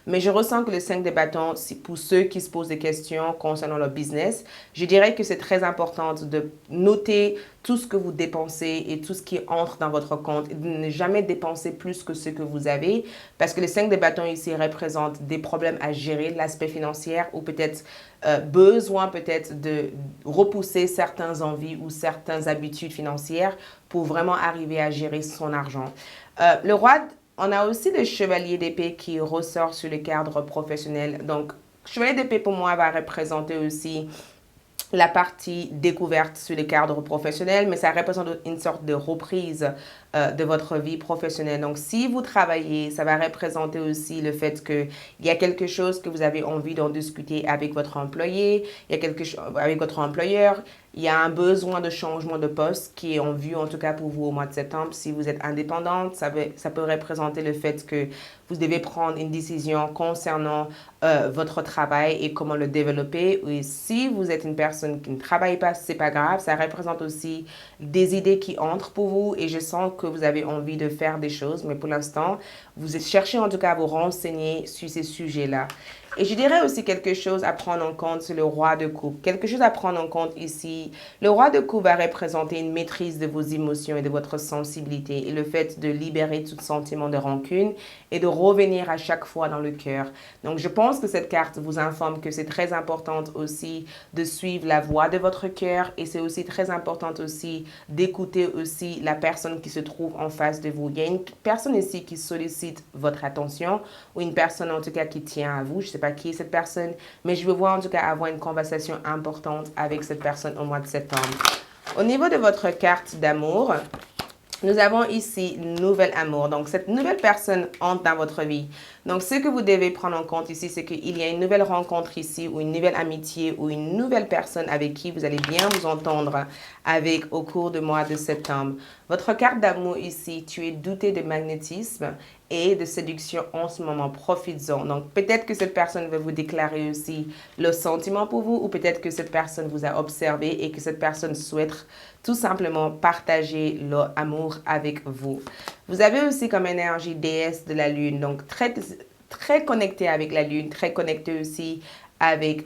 Mais je ressens que le 5 de bâtons, pour ceux qui se posent des questions concernant leur business, je dirais que c'est très important de noter tout ce que vous dépensez et tout ce qui entre dans votre compte et de ne jamais dépenser plus que ce que vous avez parce que les 5 de bâtons ici représentent des problèmes à gérer, l'aspect financier ou peut-être besoin peut-être de repousser certaines envies ou certaines habitudes financières pour vraiment arriver à gérer son argent. Le roi, on a aussi le chevalier d'épée qui ressort sur le cadre professionnel. Donc, chevalier d'épée pour moi va représenter aussi la partie découverte sur le cadre professionnel, mais ça représente une sorte de reprise de votre vie professionnelle. Donc, si vous travaillez, ça va représenter aussi le fait qu'il y a quelque chose que vous avez envie d'en discuter avec votre employé, il y a quelque chose avec votre employeur, il y a un besoin de changement de poste qui est en vue, en tout cas pour vous au mois de septembre. Si vous êtes indépendante, ça peut représenter le fait que vous devez prendre une décision concernant votre travail et comment le développer. Et si vous êtes une personne qui ne travaille pas, c'est pas grave. Ça représente aussi des idées qui entrent pour vous et je sens que vous avez envie de faire des choses. Mais pour l'instant, vous cherchez en tout cas à vous renseigner sur ces sujets-là. Et je dirais aussi quelque chose à prendre en compte, c'est le roi de coupe. Quelque chose à prendre en compte ici. Le roi de coupe va représenter une maîtrise de vos émotions et de votre sensibilité et le fait de libérer tout sentiment de rancune et de revenir à chaque fois dans le cœur. Donc, je pense que cette carte vous informe que c'est très important aussi de suivre la voix de votre cœur et c'est aussi très important aussi d'écouter aussi la personne qui se trouve en face de vous. Il y a une personne ici qui sollicite votre attention ou une personne en tout cas qui tient à vous. Je ne sais pas qui est cette personne, mais je veux voir en tout cas avoir une conversation importante avec cette personne au mois de septembre. Au niveau de votre carte d'amour, nous avons ici nouvel amour. Donc, cette nouvelle personne entre dans votre vie. Donc, ce que vous devez prendre en compte ici, c'est qu'il y a une nouvelle rencontre ici ou une nouvelle amitié ou une nouvelle personne avec qui vous allez bien vous entendre avec au cours du mois de septembre. Votre carte d'amour ici, tu es douté de magnétisme et de séduction en ce moment. Profites-en. Donc, peut-être que cette personne va vous déclarer aussi le sentiment pour vous ou peut-être que cette personne vous a observé et que cette personne souhaite tout simplement partager leur amour avec vous. Vous avez aussi comme énergie déesse de la lune, donc très connecté avec la lune, très connecté aussi avec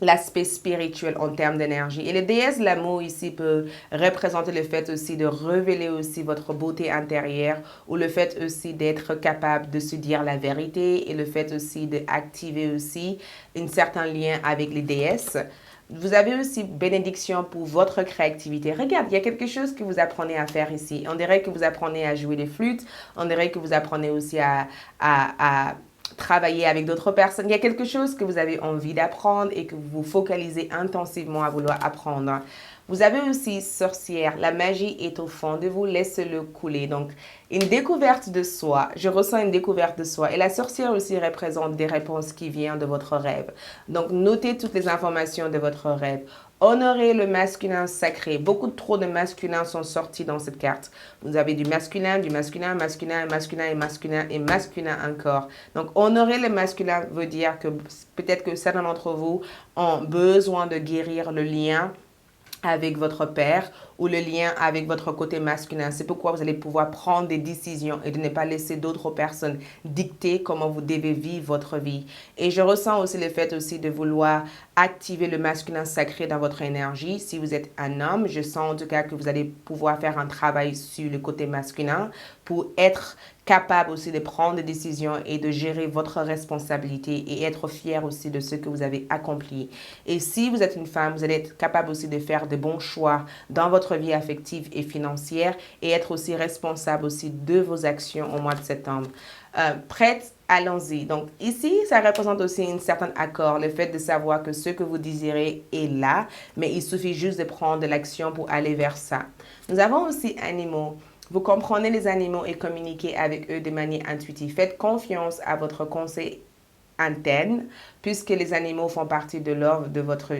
l'aspect spirituel en termes d'énergie. Et le déesse de l'amour ici peut représenter le fait aussi de révéler aussi votre beauté intérieure ou le fait aussi d'être capable de se dire la vérité et le fait aussi d'activer aussi un certain lien avec les déesses. Vous avez aussi bénédiction pour votre créativité. Regarde, il y a quelque chose que vous apprenez à faire ici. On dirait que vous apprenez à jouer les flûtes. On dirait que vous apprenez aussi à travailler avec d'autres personnes. Il y a quelque chose que vous avez envie d'apprendre et que vous vous focalisez intensivement à vouloir apprendre. Vous avez aussi sorcière. La magie est au fond de vous. Laissez-le couler. Donc, une découverte de soi. Je ressens une découverte de soi. Et la sorcière aussi représente des réponses qui viennent de votre rêve. Donc, notez toutes les informations de votre rêve. Honorez le masculin sacré. Beaucoup trop de masculins sont sortis dans cette carte. Vous avez du masculin, masculin, masculin et masculin et masculin encore. Donc, honorer le masculin veut dire que peut-être que certains d'entre vous ont besoin de guérir le lien avec votre père ou le lien avec votre côté masculin. C'est pourquoi vous allez pouvoir prendre des décisions et de ne pas laisser d'autres personnes dicter comment vous devez vivre votre vie. Et je ressens aussi le fait aussi de vouloir activer le masculin sacré dans votre énergie. Si vous êtes un homme, je sens en tout cas que vous allez pouvoir faire un travail sur le côté masculin pour être capable aussi de prendre des décisions et de gérer votre responsabilité et être fier aussi de ce que vous avez accompli. Et si vous êtes une femme, vous allez être capable aussi de faire de bons choix dans votre vie affective et financière et être aussi responsable aussi de vos actions au mois de septembre. Prête, allons-y. Donc ici, ça représente aussi un certain accord, le fait de savoir que ce que vous désirez est là, mais il suffit juste de prendre de l'action pour aller vers ça. Nous avons aussi animaux. Vous comprenez les animaux et communiquez avec eux de manière intuitive. Faites confiance à votre conseil interne, puisque les animaux font partie de l'ordre de votre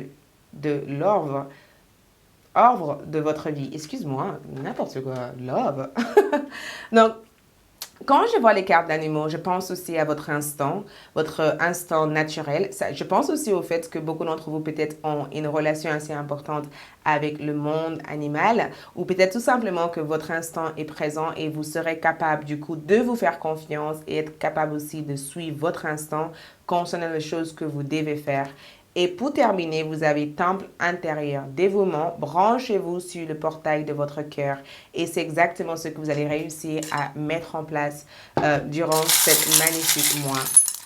vie. Excuse-moi, n'importe quoi, love. Donc, Quand je vois les cartes d'animaux, je pense aussi à votre instant naturel. Je pense aussi au fait que beaucoup d'entre vous peut-être ont une relation assez importante avec le monde animal ou peut-être tout simplement que votre instant est présent et vous serez capable du coup de vous faire confiance et être capable aussi de suivre votre instant concernant les choses que vous devez faire. Et pour terminer, vous avez temple intérieur, dévouement, branchez-vous sur le portail de votre cœur. Et c'est exactement ce que vous allez réussir à mettre en place durant cette magnifique mois.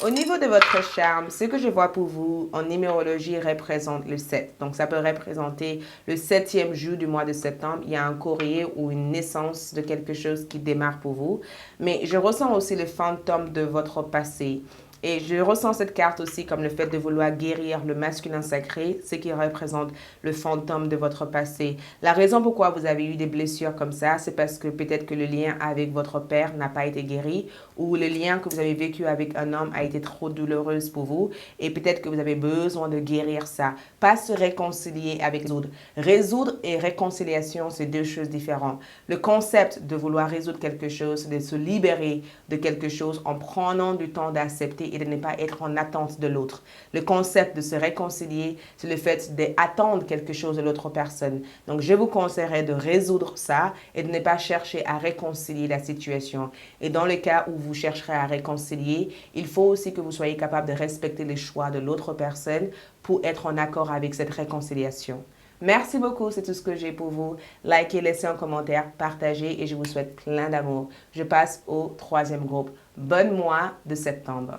Au niveau de votre charme, ce que je vois pour vous en numérologie représente le 7. Donc, ça peut représenter le 7e jour du mois de septembre. Il y a un courrier ou une naissance de quelque chose qui démarre pour vous. Mais je ressens aussi le fantôme de votre passé. Et je ressens cette carte aussi comme le fait de vouloir guérir le masculin sacré, ce qui représente le fantôme de votre passé. La raison pourquoi vous avez eu des blessures comme ça, c'est parce que peut-être que le lien avec votre père n'a pas été guéri ou le lien que vous avez vécu avec un homme a été trop douloureux pour vous et peut-être que vous avez besoin de guérir ça. Pas se réconcilier avec les autres. Résoudre et réconciliation, c'est deux choses différentes. Le concept de vouloir résoudre quelque chose, c'est de se libérer de quelque chose en prenant du temps d'accepter et de ne pas être en attente de l'autre. Le concept de se réconcilier, c'est le fait d'attendre quelque chose de l'autre personne. Donc, je vous conseillerais de résoudre ça et de ne pas chercher à réconcilier la situation. Et dans le cas où vous chercherez à réconcilier, il faut aussi que vous soyez capable de respecter les choix de l'autre personne pour être en accord avec cette réconciliation. Merci beaucoup, c'est tout ce que j'ai pour vous. Likez, laissez un commentaire, partagez et je vous souhaite plein d'amour. Je passe au 3e groupe. Bon mois de septembre.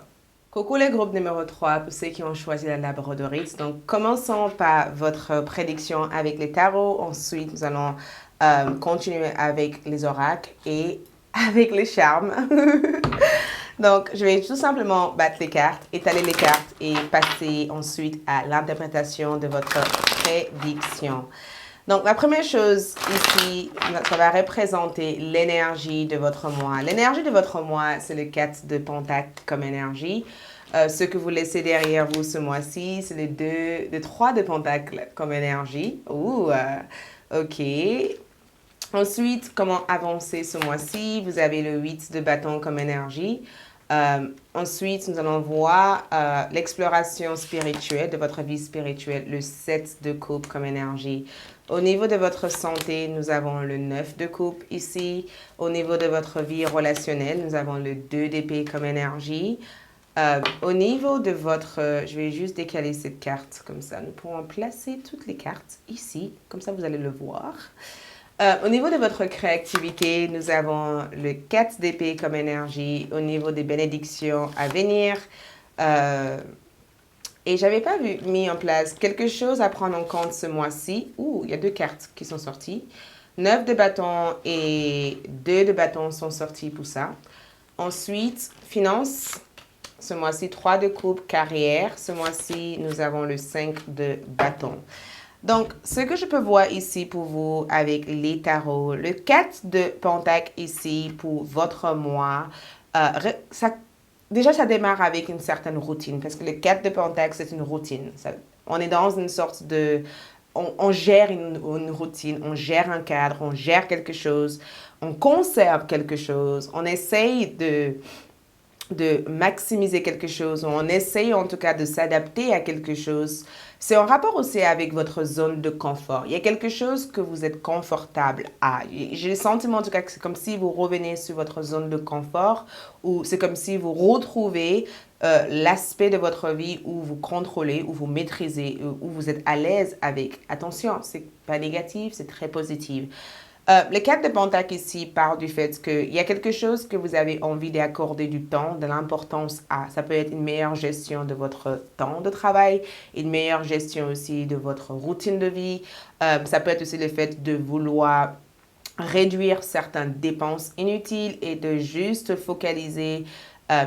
Coucou les groupes numéro 3 pour ceux qui ont choisi la labradorite. Donc, commençons par votre prédiction avec les tarots. Ensuite, nous allons continuer avec les oracles et avec les charmes. Donc, je vais tout simplement battre les cartes, étaler les cartes et passer ensuite à l'interprétation de votre prédiction. Donc, la première chose ici, ça va représenter l'énergie de votre mois. L'énergie de votre mois, c'est le 4 de Pentacle comme énergie. Ce que vous laissez derrière vous ce mois-ci, c'est le 3 de Pentacle comme énergie. Ouh, ok. Ensuite, comment avancer ce mois-ci? Vous avez le 8 de bâton comme énergie. Ensuite, nous allons voir l'exploration spirituelle de votre vie spirituelle, le 7 de coupe comme énergie. Au niveau de votre santé, nous avons le 9 de coupe ici. Au niveau de votre vie relationnelle, nous avons le 2 d'épée comme énergie. Au niveau de votre... je vais juste décaler cette carte comme ça. Nous pourrons placer toutes les cartes ici. Comme ça, vous allez le voir. Au niveau de votre créativité, nous avons le 4 d'épée comme énergie. Au niveau des bénédictions à venir, et j'avais pas mis en place quelque chose à prendre en compte ce mois-ci. Ouh, il y a 2 cartes qui sont sorties. 9 de bâton et 2 de bâton sont sortis pour ça. Ensuite, finance. Ce mois-ci, 3 de coupe, carrière. Ce mois-ci, nous avons le 5 de bâton. Donc, ce que je peux voir ici pour vous avec les tarots, le 4 de Pentacle ici pour votre mois, déjà ça démarre avec une certaine routine parce que le 4 de Pentacle, c'est une routine. On est dans une sorte de... On gère une routine, on gère un cadre, on gère quelque chose, on conserve quelque chose, on essaye de maximiser quelque chose, on essaye en tout cas de s'adapter à quelque chose. C'est en rapport aussi avec votre zone de confort. Il y a quelque chose que vous êtes confortable à. J'ai le sentiment en tout cas que c'est comme si vous revenez sur votre zone de confort ou c'est comme si vous retrouvez l'aspect de votre vie où vous contrôlez, où vous maîtrisez, où vous êtes à l'aise avec. Attention, c'est pas négatif, c'est très positif. Le 4 de Pentacle ici parle du fait qu'il y a quelque chose que vous avez envie d'accorder du temps, de l'importance à. Ça peut être une meilleure gestion de votre temps de travail, une meilleure gestion aussi de votre routine de vie. Ça peut être aussi le fait de vouloir réduire certaines dépenses inutiles et de juste focaliser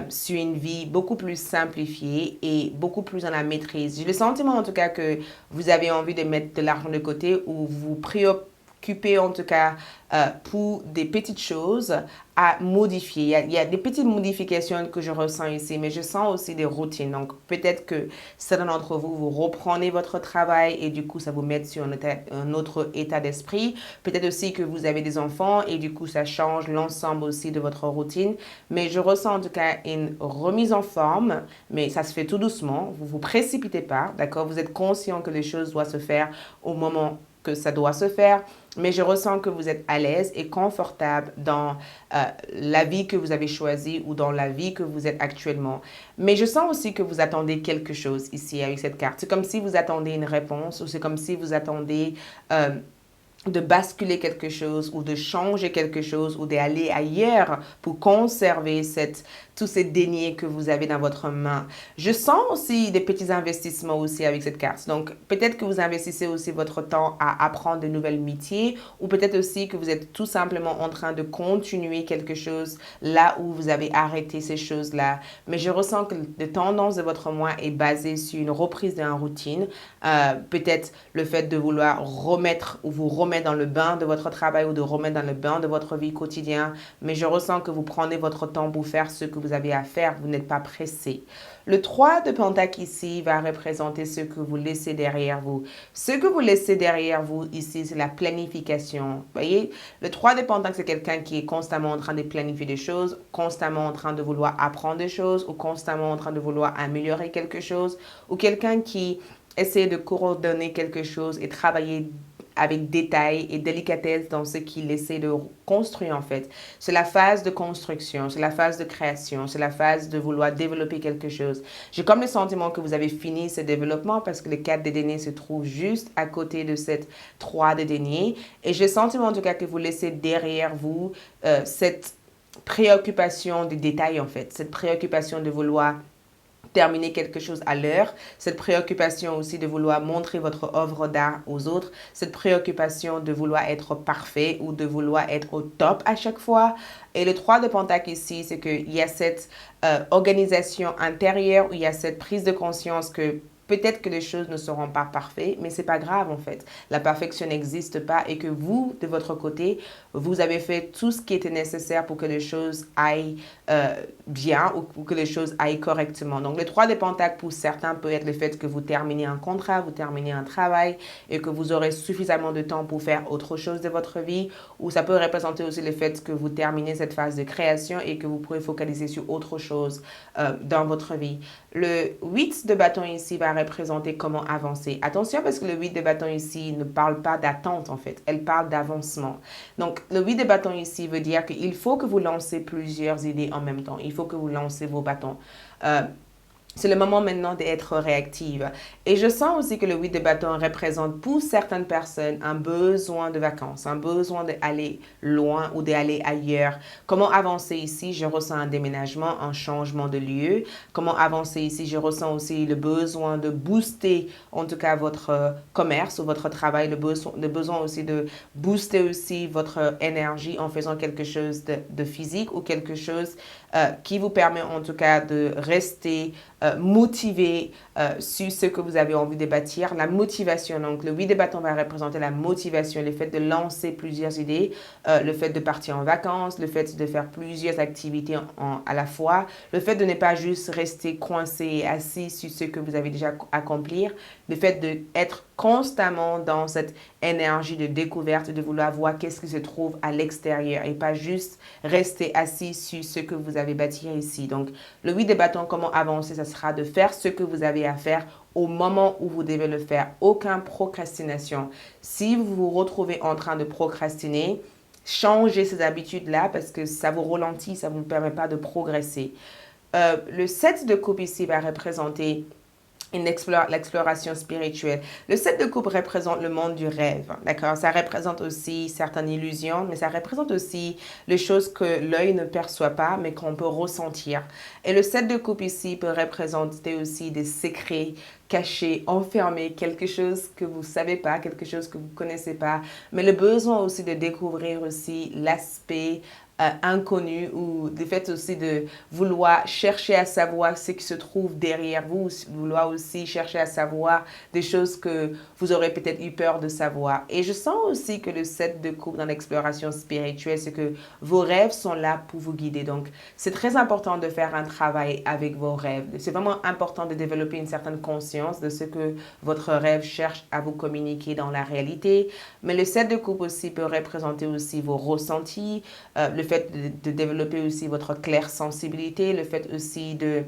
sur une vie beaucoup plus simplifiée et beaucoup plus dans la maîtrise. J'ai le sentiment en tout cas que vous avez envie de mettre de l'argent de côté ou vous occupé en tout cas pour des petites choses à modifier. Il y a des petites modifications que je ressens ici, mais je sens aussi des routines. Donc, peut-être que certains d'entre vous, vous reprenez votre travail et du coup, ça vous met sur un autre état d'esprit. Peut-être aussi que vous avez des enfants et du coup, ça change l'ensemble aussi de votre routine. Mais je ressens en tout cas une remise en forme, mais ça se fait tout doucement. Vous vous précipitez pas, d'accord? Vous êtes conscient que les choses doivent se faire au moment que ça doit se faire, mais je ressens que vous êtes à l'aise et confortable dans la vie que vous avez choisie ou dans la vie que vous êtes actuellement. Mais je sens aussi que vous attendez quelque chose ici avec cette carte. C'est comme si vous attendez une réponse ou c'est comme si vous attendez de basculer quelque chose ou de changer quelque chose ou d'aller ailleurs pour conserver tous ces deniers que vous avez dans votre main. Je sens aussi des petits investissements aussi avec cette carte. Donc, peut-être que vous investissez aussi votre temps à apprendre de nouvelles métiers ou peut-être aussi que vous êtes tout simplement en train de continuer quelque chose là où vous avez arrêté ces choses-là. Mais je ressens que la tendance de votre mois est basée sur une reprise d'une routine. Peut-être le fait de vouloir remettre ou vous remettre dans le bain de votre travail ou de remettre dans le bain de votre vie quotidienne. Mais je ressens que vous prenez votre temps pour faire ce que vous avez à faire. Vous n'êtes pas pressé. Le 3 de Pentacle ici va représenter ce que vous laissez derrière vous. Ce que vous laissez derrière vous ici, c'est la planification. Vous voyez, le 3 de Pentacle, c'est quelqu'un qui est constamment en train de planifier des choses, constamment en train de vouloir apprendre des choses ou constamment en train de vouloir améliorer quelque chose ou quelqu'un qui essaie de coordonner quelque chose et travailler avec détail et délicatesse dans ce qu'il essaie de construire en fait. C'est la phase de construction, c'est la phase de création, c'est la phase de vouloir développer quelque chose. J'ai comme le sentiment que vous avez fini ce développement parce que le 4 de denier se trouve juste à côté de cette 3 de denier. Et j'ai le sentiment en tout cas que vous laissez derrière vous cette préoccupation des détails en fait, cette préoccupation de vouloir terminer quelque chose à l'heure, cette préoccupation aussi de vouloir montrer votre œuvre d'art aux autres, cette préoccupation de vouloir être parfait ou de vouloir être au top à chaque fois. Et le 3 de Pentacle ici, c'est qu'il y a cette organisation intérieure, où il y a cette prise de conscience que peut-être que les choses ne seront pas parfaites, mais c'est pas grave en fait. La perfection n'existe pas et que vous, de votre côté, vous avez fait tout ce qui était nécessaire pour que les choses aillent bien ou pour que les choses aillent correctement. Donc, le 3 de Pentacle, pour certains, peut être le fait que vous terminez un contrat, vous terminez un travail et que vous aurez suffisamment de temps pour faire autre chose de votre vie. Ou ça peut représenter aussi le fait que vous terminez cette phase de création et que vous pouvez focaliser sur autre chose dans votre vie. Le 8 de bâton ici va représenter comment avancer. Attention parce que le 8 de bâton ici ne parle pas d'attente en fait, elle parle d'avancement. Donc le 8 de bâton ici veut dire qu'il faut que vous lancez plusieurs idées en même temps, il faut que vous lancez vos bâtons. C'est le moment maintenant d'être réactive. Et je sens aussi que le 8 de bâton représente pour certaines personnes un besoin de vacances, un besoin d'aller loin ou d'aller ailleurs. Comment avancer ici? Je ressens un déménagement, un changement de lieu. Comment avancer ici? Je ressens aussi le besoin de booster en tout cas votre commerce ou votre travail, le besoin aussi de booster aussi votre énergie en faisant quelque chose de physique ou quelque chose qui vous permet en tout cas de rester motivé sur ce que vous avez envie de bâtir. La motivation, donc le 8 de bâton va représenter la motivation, le fait de lancer plusieurs idées, le fait de partir en vacances, le fait de faire plusieurs activités à la fois, le fait de ne pas juste rester coincé et assis sur ce que vous avez déjà accompli, le fait d'être constamment dans cette énergie de découverte, de vouloir voir qu'est-ce qui se trouve à l'extérieur et pas juste rester assis sur ce que vous avez bâti ici. Donc, le 8 de bâton, comment avancer, ça sera de faire ce que vous avez à faire au moment où vous devez le faire. Aucune procrastination. Si vous vous retrouvez en train de procrastiner, changez ces habitudes-là parce que ça vous ralentit, ça ne vous permet pas de progresser. Le 7 de coupe ici va représenter l'exploration spirituelle. Le 7 de coupe représente le monde du rêve, d'accord? Ça représente aussi certaines illusions, mais ça représente aussi les choses que l'œil ne perçoit pas, mais qu'on peut ressentir. Et le 7 de coupe ici peut représenter aussi des secrets cachés, enfermés, quelque chose que vous ne savez pas, quelque chose que vous ne connaissez pas, mais le besoin aussi de découvrir aussi l'aspect inconnu, ou le fait aussi de vouloir chercher à savoir ce qui se trouve derrière vous, vouloir aussi chercher à savoir des choses que vous aurez peut-être eu peur de savoir. Et je sens aussi que le 7 de coupe dans l'exploration spirituelle, c'est que vos rêves sont là pour vous guider. Donc, c'est très important de faire un travail avec vos rêves. C'est vraiment important de développer une certaine conscience de ce que votre rêve cherche à vous communiquer dans la réalité. Mais le 7 de coupe aussi peut représenter aussi vos ressentis, le fait de développer aussi votre claire sensibilité, le fait aussi de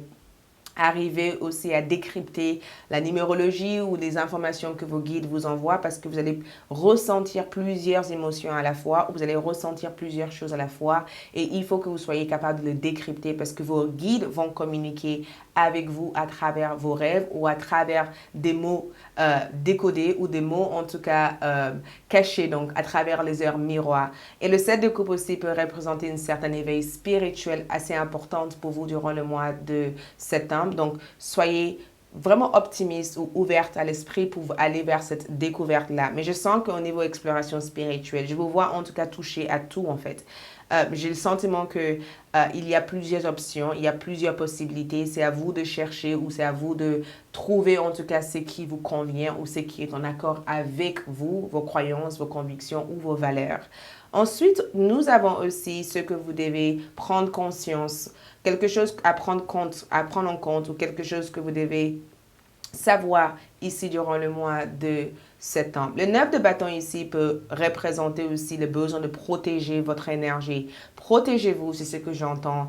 arriver aussi à décrypter la numérologie ou les informations que vos guides vous envoient, parce que vous allez ressentir plusieurs émotions à la fois, ou vous allez ressentir plusieurs choses à la fois, et il faut que vous soyez capable de le décrypter, parce que vos guides vont communiquer avec vous à travers vos rêves ou à travers des mots décodés, ou des mots en tout cas cachés, donc à travers les heures miroirs. Et le 7 de coupe aussi peut représenter une certaine éveil spirituel assez importante pour vous durant le mois de septembre. Donc, soyez vraiment optimiste ou ouverte à l'esprit pour aller vers cette découverte-là. Mais je sens qu'au niveau exploration spirituelle, je vous vois en tout cas toucher à tout en fait. J'ai le sentiment que il y a plusieurs options, il y a plusieurs possibilités. C'est à vous de chercher, ou c'est à vous de trouver en tout cas ce qui vous convient ou ce qui est en accord avec vous, vos croyances, vos convictions ou vos valeurs. Ensuite, nous avons aussi ce que vous devez prendre conscience, quelque chose à prendre en compte, ou quelque chose que vous devez savoir ici durant le mois de septembre. Le 9 de bâton ici peut représenter aussi le besoin de protéger votre énergie. Protégez-vous, c'est ce que j'entends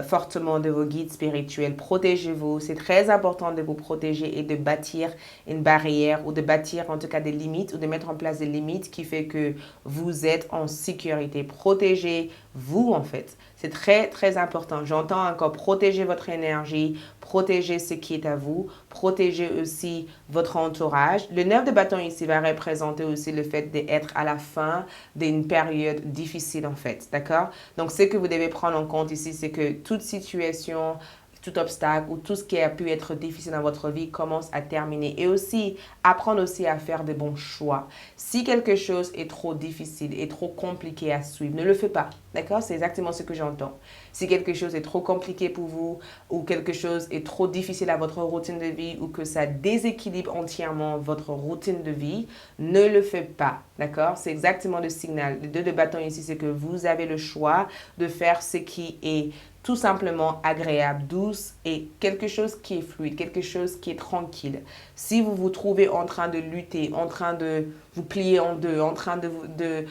fortement de vos guides spirituels. Protégez-vous. C'est très important de vous protéger et de bâtir une barrière, ou de bâtir en tout cas des limites, ou de mettre en place des limites qui fait que vous êtes en sécurité. Protégez-vous en fait. C'est très très important. J'entends encore protéger votre énergie, protéger ce qui est à vous, protéger aussi votre entourage. Le 9 de bâton ici va représenter aussi le fait d'être à la fin d'une période difficile en fait, d'accord? Donc, ce que vous devez prendre en compte ici, c'est que toute situation, tout obstacle ou tout ce qui a pu être difficile dans votre vie commence à terminer. Et aussi, apprendre aussi à faire de bons choix. Si quelque chose est trop difficile et trop compliqué à suivre, ne le faites pas. D'accord? C'est exactement ce que j'entends. Si quelque chose est trop compliqué pour vous, ou quelque chose est trop difficile à votre routine de vie, ou que ça déséquilibre entièrement votre routine de vie, ne le faites pas. D'accord? C'est exactement le signal. Le 2 de bâton ici, c'est que vous avez le choix de faire ce qui est tout simplement agréable, douce, et quelque chose qui est fluide, quelque chose qui est tranquille. Si vous vous trouvez en train de lutter, en train de vous plier en deux, en train de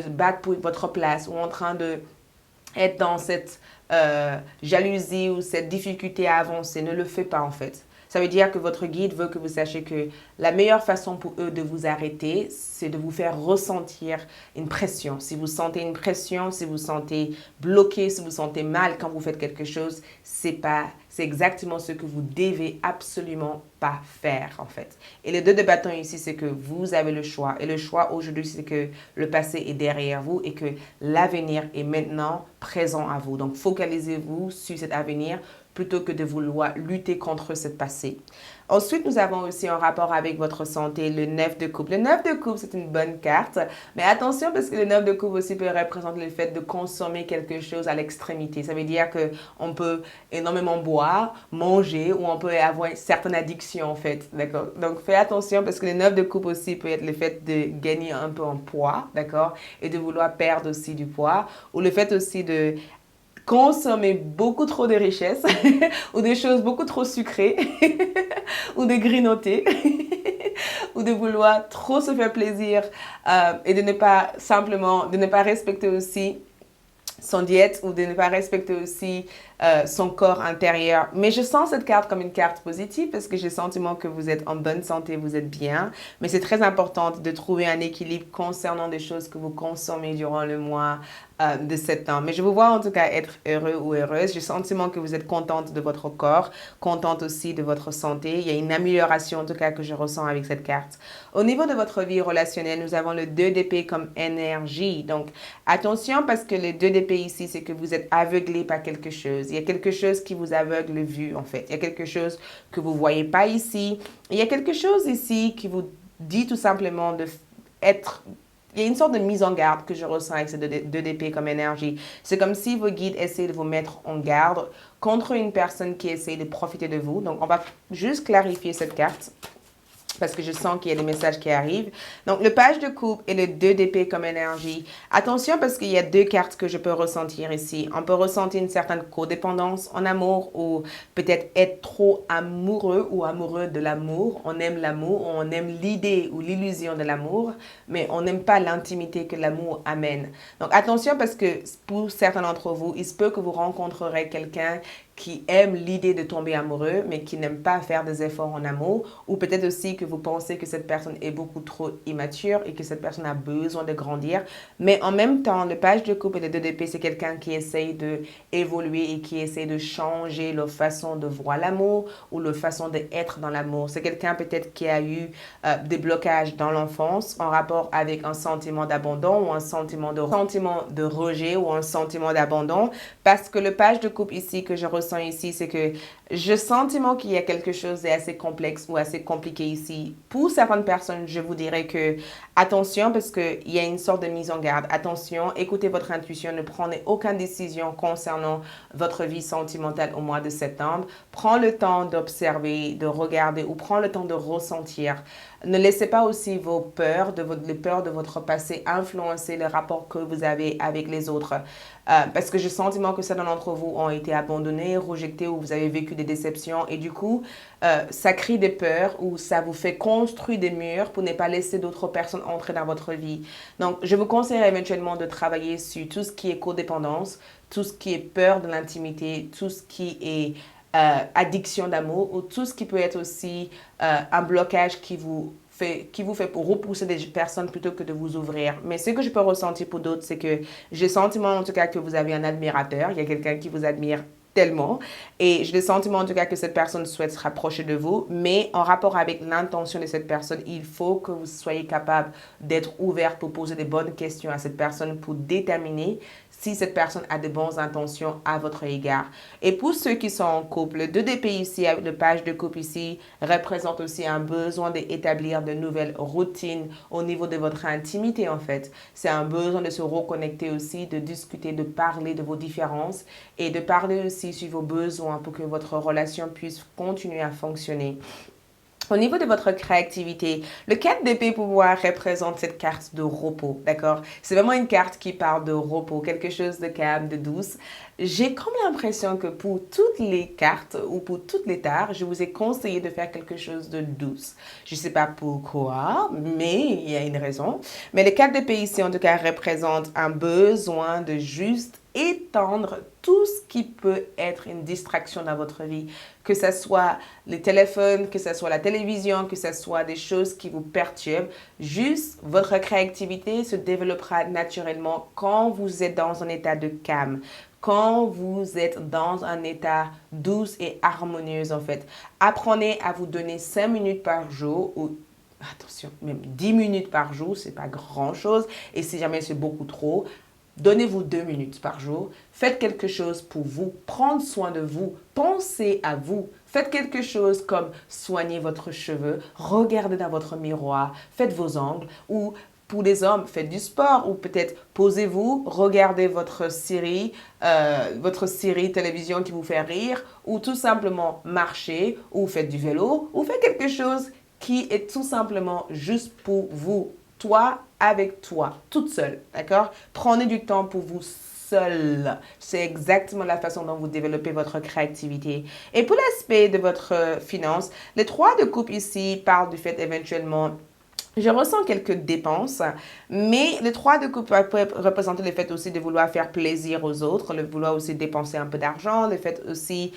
battre pour votre place, ou en train de être dans cette jalousie ou cette difficulté à avancer, ne le faites pas en fait. Ça veut dire que votre guide veut que vous sachiez que la meilleure façon pour eux de vous arrêter, c'est de vous faire ressentir une pression. Si vous sentez une pression, si vous sentez bloqué, si vous sentez mal quand vous faites quelque chose, c'est exactement ce que vous devez absolument pas faire en fait. Et le 2 de bâton ici, c'est que vous avez le choix. Et le choix aujourd'hui, c'est que le passé est derrière vous et que l'avenir est maintenant présent à vous. Donc, focalisez-vous sur cet avenir plutôt que de vouloir lutter contre ce passé. Ensuite, nous avons aussi un rapport avec votre santé, le 9 de coupe. Le 9 de coupe, c'est une bonne carte, mais attention parce que le 9 de coupe aussi peut représenter le fait de consommer quelque chose à l'extrémité. Ça veut dire qu'on peut énormément boire, manger, ou on peut avoir certaines addictions en fait, d'accord? Donc, faites attention parce que le 9 de coupe aussi peut être le fait de gagner un peu en poids, d'accord? Et de vouloir perdre aussi du poids, ou le fait aussi de consommer beaucoup trop de richesses ou des choses beaucoup trop sucrées ou de grignoter ou de vouloir trop se faire plaisir et de ne pas respecter aussi son diète, ou de ne pas respecter aussi son corps intérieur. Mais je sens cette carte comme une carte positive parce que j'ai le sentiment que vous êtes en bonne santé, vous êtes bien. Mais c'est très important de trouver un équilibre concernant des choses que vous consommez durant le mois de septembre. Mais je vous vois en tout cas être heureux ou heureuse. J'ai le sentiment que vous êtes contente de votre corps, contente aussi de votre santé. Il y a une amélioration en tout cas que je ressens avec cette carte. Au niveau de votre vie relationnelle, nous avons le 2 d'épée comme énergie. Donc attention parce que le 2 d'épée ici, c'est que vous êtes aveuglé par quelque chose. Il y a quelque chose qui vous aveugle vue en fait. Il y a quelque chose que vous ne voyez pas ici. Il y a quelque chose ici qui vous dit tout simplement de être il y a une sorte de mise en garde que je ressens avec ces deux d'épée comme énergie. C'est comme si vos guides essaient de vous mettre en garde contre une personne qui essaie de profiter de vous. Donc, on va juste clarifier cette carte parce que je sens qu'il y a des messages qui arrivent. Donc, le page de coupe et le 2 d'épée comme énergie. Attention parce qu'il y a deux cartes que je peux ressentir ici. On peut ressentir une certaine codépendance en amour ou peut-être être trop amoureux ou amoureux de l'amour. On aime l'amour, on aime l'idée ou l'illusion de l'amour, mais on n'aime pas l'intimité que l'amour amène. Donc, attention parce que pour certains d'entre vous, il se peut que vous rencontrerez quelqu'un qui aime l'idée de tomber amoureux, mais qui n'aime pas faire des efforts en amour, ou peut-être aussi que vous pensez que cette personne est beaucoup trop immature et que cette personne a besoin de grandir. Mais en même temps, le page de coupe et le 2 d'épée, c'est quelqu'un qui essaye d'évoluer et qui essaye de changer leur façon de voir l'amour ou leur façon d'être dans l'amour. C'est quelqu'un peut-être qui a eu des blocages dans l'enfance en rapport avec un sentiment d'abandon ou un sentiment de rejet ou un sentiment d'abandon. Parce que le page de coupe ici que je ressens ici, c'est que j'ai le sentiment qu'il y a quelque chose d'assez complexe ou assez compliqué ici. Pour certaines personnes, je vous dirais que attention parce qu'il y a une sorte de mise en garde. Attention, écoutez votre intuition, ne prenez aucune décision concernant votre vie sentimentale au mois de septembre. Prends le temps d'observer, de regarder ou prends le temps de ressentir. Ne laissez pas aussi vos peurs, les peurs de votre passé influencer le rapport que vous avez avec les autres. Parce que j'ai le sentiment que certains d'entre vous ont été abandonnés, rejetés ou vous avez vécu des déceptions et du coup, ça crée des peurs ou ça vous fait construire des murs pour ne pas laisser d'autres personnes entrer dans votre vie. Donc, je vous conseillerais éventuellement de travailler sur tout ce qui est codépendance, tout ce qui est peur de l'intimité, tout ce qui est addiction d'amour ou tout ce qui peut être aussi un blocage qui vous fait pour repousser des personnes plutôt que de vous ouvrir. Mais ce que je peux ressentir pour d'autres, c'est que j'ai le sentiment en tout cas que vous avez un admirateur, il y a quelqu'un qui vous admire tellement. Et j'ai le sentiment en tout cas que cette personne souhaite se rapprocher de vous, mais en rapport avec l'intention de cette personne, il faut que vous soyez capable d'être ouvert pour poser des bonnes questions à cette personne pour déterminer si cette personne a de bonnes intentions à votre égard. Et pour ceux qui sont en couple, le 2 d'épée ici, avec le page de couple ici, représente aussi un besoin d'établir de nouvelles routines au niveau de votre intimité en fait. C'est un besoin de se reconnecter aussi, de discuter, de parler de vos différences et de parler aussi sur vos besoins pour que votre relation puisse continuer à fonctionner. Au niveau de votre créativité, le 4 d'épée pouvoir représente cette carte de repos, d'accord? C'est vraiment une carte qui parle de repos, quelque chose de calme, de douce. J'ai comme l'impression que pour toutes les cartes ou pour toutes les tares, je vous ai conseillé de faire quelque chose de douce. Je ne sais pas pourquoi, mais il y a une raison. Mais le 4 d'épée ici, en tout cas, représente un besoin de juste étendre tout ce qui peut être une distraction dans votre vie, que ce soit le téléphone, que ce soit la télévision, que ce soit des choses qui vous perturbent. Juste, votre créativité se développera naturellement quand vous êtes dans un état de calme, quand vous êtes dans un état douce et harmonieux en fait. Apprenez à vous donner 5 minutes par jour ou attention, même 10 minutes par jour, c'est pas grand chose. Et si jamais c'est beaucoup trop, donnez-vous 2 minutes par jour. Faites quelque chose pour vous, prendre soin de vous, pensez à vous. Faites quelque chose comme soigner votre cheveu, regardez dans votre miroir, faites vos ongles ou pour les hommes, faites du sport ou peut-être posez-vous, regardez votre série télévision qui vous fait rire ou tout simplement marchez ou faites du vélo ou faites quelque chose qui est tout simplement juste pour vous. Toi avec toi, toute seule, d'accord? Prenez du temps pour vous seul. C'est exactement la façon dont vous développez votre créativité. Et pour l'aspect de votre finance, les 3 de coupe ici parlent du fait éventuellement je ressens quelques dépenses, mais le 3 de coupe peut représenter le fait aussi de vouloir faire plaisir aux autres, le vouloir aussi dépenser un peu d'argent, le fait aussi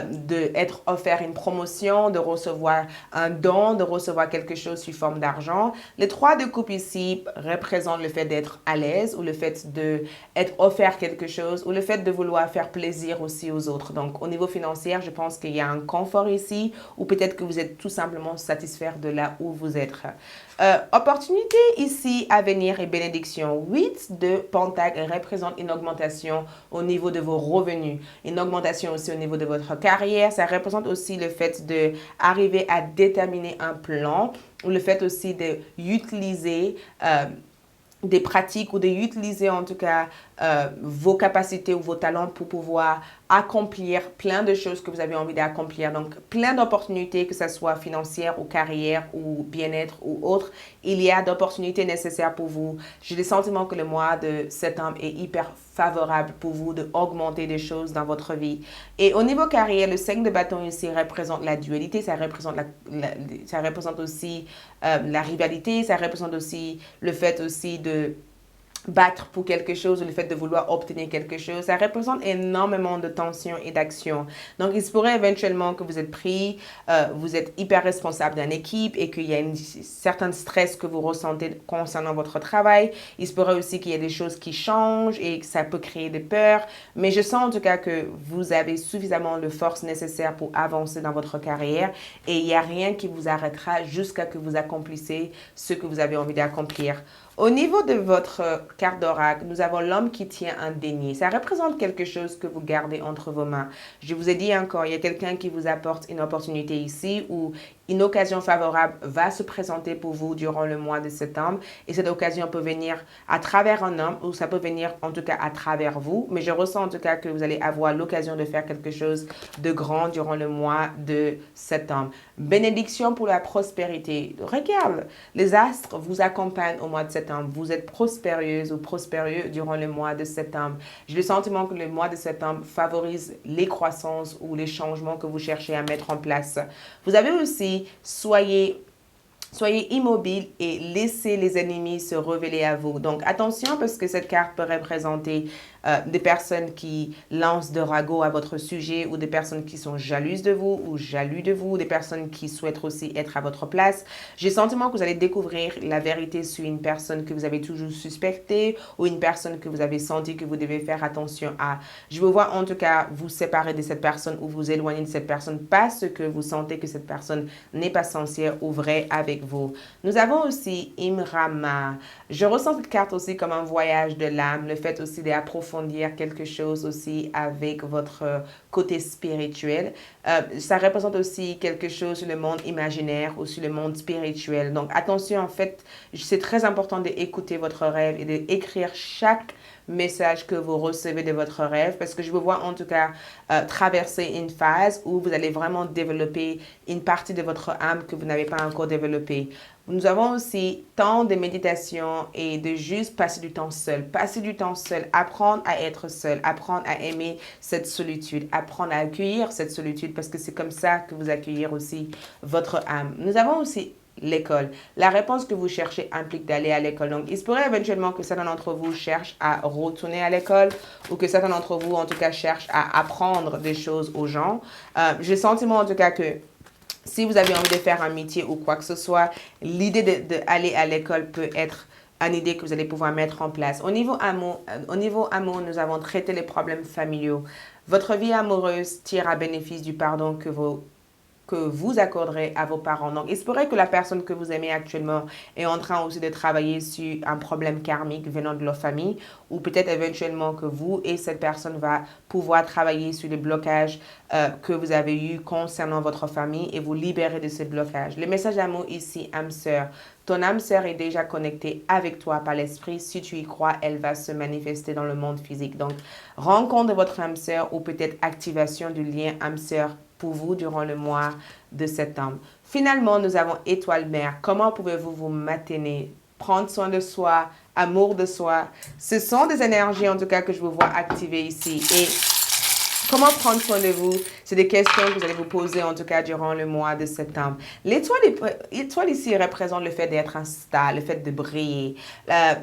d'être offert une promotion, de recevoir un don, de recevoir quelque chose sous forme d'argent. Le 3 de coupe ici représente le fait d'être à l'aise ou le fait d'être offert quelque chose ou le fait de vouloir faire plaisir aussi aux autres. Donc, au niveau financier, je pense qu'il y a un confort ici ou peut-être que vous êtes tout simplement satisfait de là où vous êtes. Opportunité ici à venir et bénédiction. 8 de Pentacle représente une augmentation au niveau de vos revenus, une augmentation aussi au niveau de votre carrière. Ça représente aussi le fait d'arriver à déterminer un plan ou le fait aussi d'utiliser des pratiques ou d'utiliser en tout cas vos capacités ou vos talents pour pouvoir accomplir plein de choses que vous avez envie d'accomplir. Donc, plein d'opportunités, que ce soit financières ou carrière ou bien-être ou autre. Il y a d'opportunités nécessaires pour vous. J'ai le sentiment que le mois de septembre est hyper favorable pour vous d'augmenter des choses dans votre vie. Et au niveau carrière, le 5 de bâton ici représente la dualité, ça représente, ça représente aussi la rivalité, ça représente aussi le fait aussi de battre pour quelque chose, le fait de vouloir obtenir quelque chose, ça représente énormément de tension et d'action. Donc, il se pourrait éventuellement que vous êtes pris, vous êtes hyper responsable d'une équipe et qu'il y a un certain stress que vous ressentez concernant votre travail. Il se pourrait aussi qu'il y ait des choses qui changent et que ça peut créer des peurs. Mais je sens en tout cas que vous avez suffisamment de force nécessaire pour avancer dans votre carrière et il n'y a rien qui vous arrêtera jusqu'à ce que vous accomplissez ce que vous avez envie d'accomplir. Au niveau de votre carte d'oracle, nous avons l'homme qui tient un denier. Ça représente quelque chose que vous gardez entre vos mains. Je vous ai dit encore, il y a quelqu'un qui vous apporte une opportunité ici ou une occasion favorable va se présenter pour vous durant le mois de septembre. Et cette occasion peut venir à travers un homme ou ça peut venir en tout cas à travers vous. Mais je ressens en tout cas que vous allez avoir l'occasion de faire quelque chose de grand durant le mois de septembre. Bénédiction pour la prospérité. Regarde, les astres vous accompagnent au mois de septembre. Vous êtes prospérieuse ou prospérieux durant le mois de septembre. J'ai le sentiment que le mois de septembre favorise les croissances ou les changements que vous cherchez à mettre en place. Vous avez aussi, soyez immobile et laissez les ennemis se révéler à vous. Donc, attention parce que cette carte peut représenter des personnes qui lancent de ragots à votre sujet ou des personnes qui sont jalouses de vous ou jaloux de vous, des personnes qui souhaitent aussi être à votre place. J'ai le sentiment que vous allez découvrir la vérité sur une personne que vous avez toujours suspectée ou une personne que vous avez senti que vous devez faire attention à. Je vous vois en tout cas vous séparer de cette personne ou vous éloigner de cette personne parce que vous sentez que cette personne n'est pas sincère ou vraie avec vous. Nous avons aussi Imrama. Je ressens cette carte aussi comme un voyage de l'âme, le fait aussi d'approfondir quelque chose aussi avec votre côté spirituel. Ça représente aussi quelque chose sur le monde imaginaire ou sur le monde spirituel. Donc attention, en fait, c'est très important d'écouter votre rêve et d'écrire chaque message que vous recevez de votre rêve parce que je vous vois en tout cas traverser une phase où vous allez vraiment développer une partie de votre âme que vous n'avez pas encore développée. Nous avons aussi temps de méditation et de juste passer du temps seul. Passer du temps seul, apprendre à être seul, apprendre à aimer cette solitude, apprendre à accueillir cette solitude parce que c'est comme ça que vous accueillez aussi votre âme. Nous avons aussi l'école. La réponse que vous cherchez implique d'aller à l'école. Donc, il se pourrait éventuellement que certains d'entre vous cherchent à retourner à l'école ou que certains d'entre vous, en tout cas, cherchent à apprendre des choses aux gens. J'ai le sentiment, en tout cas, que si vous avez envie de faire un métier ou quoi que ce soit, l'idée d'aller à l'école peut être une idée que vous allez pouvoir mettre en place. Au niveau amour, nous avons traité les problèmes familiaux. Votre vie amoureuse tire à bénéfice du pardon que vous accorderez à vos parents. Donc, il se pourrait que la personne que vous aimez actuellement est en train aussi de travailler sur un problème karmique venant de leur famille ou peut-être éventuellement que vous et cette personne va pouvoir travailler sur les blocages que vous avez eus concernant votre famille et vous libérer de ces blocages. Le message d'amour ici, âme sœur. Ton âme sœur est déjà connectée avec toi par l'esprit. Si tu y crois, elle va se manifester dans le monde physique. Donc, rencontre de votre âme sœur ou peut-être activation du lien âme sœur pour vous durant le mois de septembre. Finalement, nous avons étoile mère. Comment pouvez-vous vous maintenir, prendre soin de soi, amour de soi? Ce sont des énergies en tout cas que je vous vois activer ici. Et comment prendre soin de vous? C'est des questions que vous allez vous poser en tout cas durant le mois de septembre. L'étoile ici représente le fait d'être un star, le fait de briller.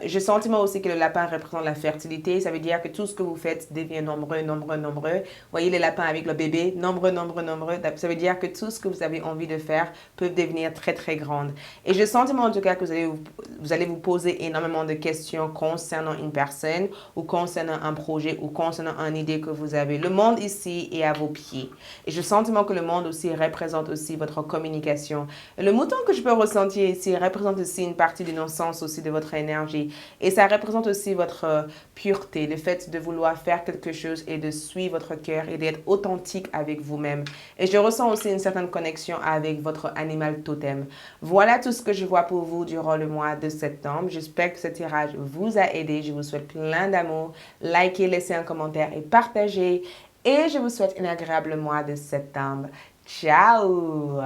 J'ai le sentiment aussi que le lapin représente la fertilité. Ça veut dire que tout ce que vous faites devient nombreux, nombreux, nombreux. Voyez les lapins avec le bébé, nombreux, nombreux, nombreux. Ça veut dire que tout ce que vous avez envie de faire peut devenir très, très grand. Et j'ai le sentiment en tout cas que vous allez vous poser énormément de questions concernant une personne ou concernant un projet ou concernant une idée que vous avez. Le monde monde ici est à vos pieds. Et je sens que le monde aussi représente aussi votre communication. Le mouton que je peux ressentir ici représente aussi une partie de l'innocence aussi de votre énergie. Et ça représente aussi votre pureté, le fait de vouloir faire quelque chose et de suivre votre cœur et d'être authentique avec vous-même. Et je ressens aussi une certaine connexion avec votre animal totem. Voilà tout ce que je vois pour vous durant le mois de septembre. J'espère que ce tirage vous a aidé. Je vous souhaite plein d'amour. Likez, laissez un commentaire et partagez. Et je vous souhaite un agréable mois de septembre. Ciao!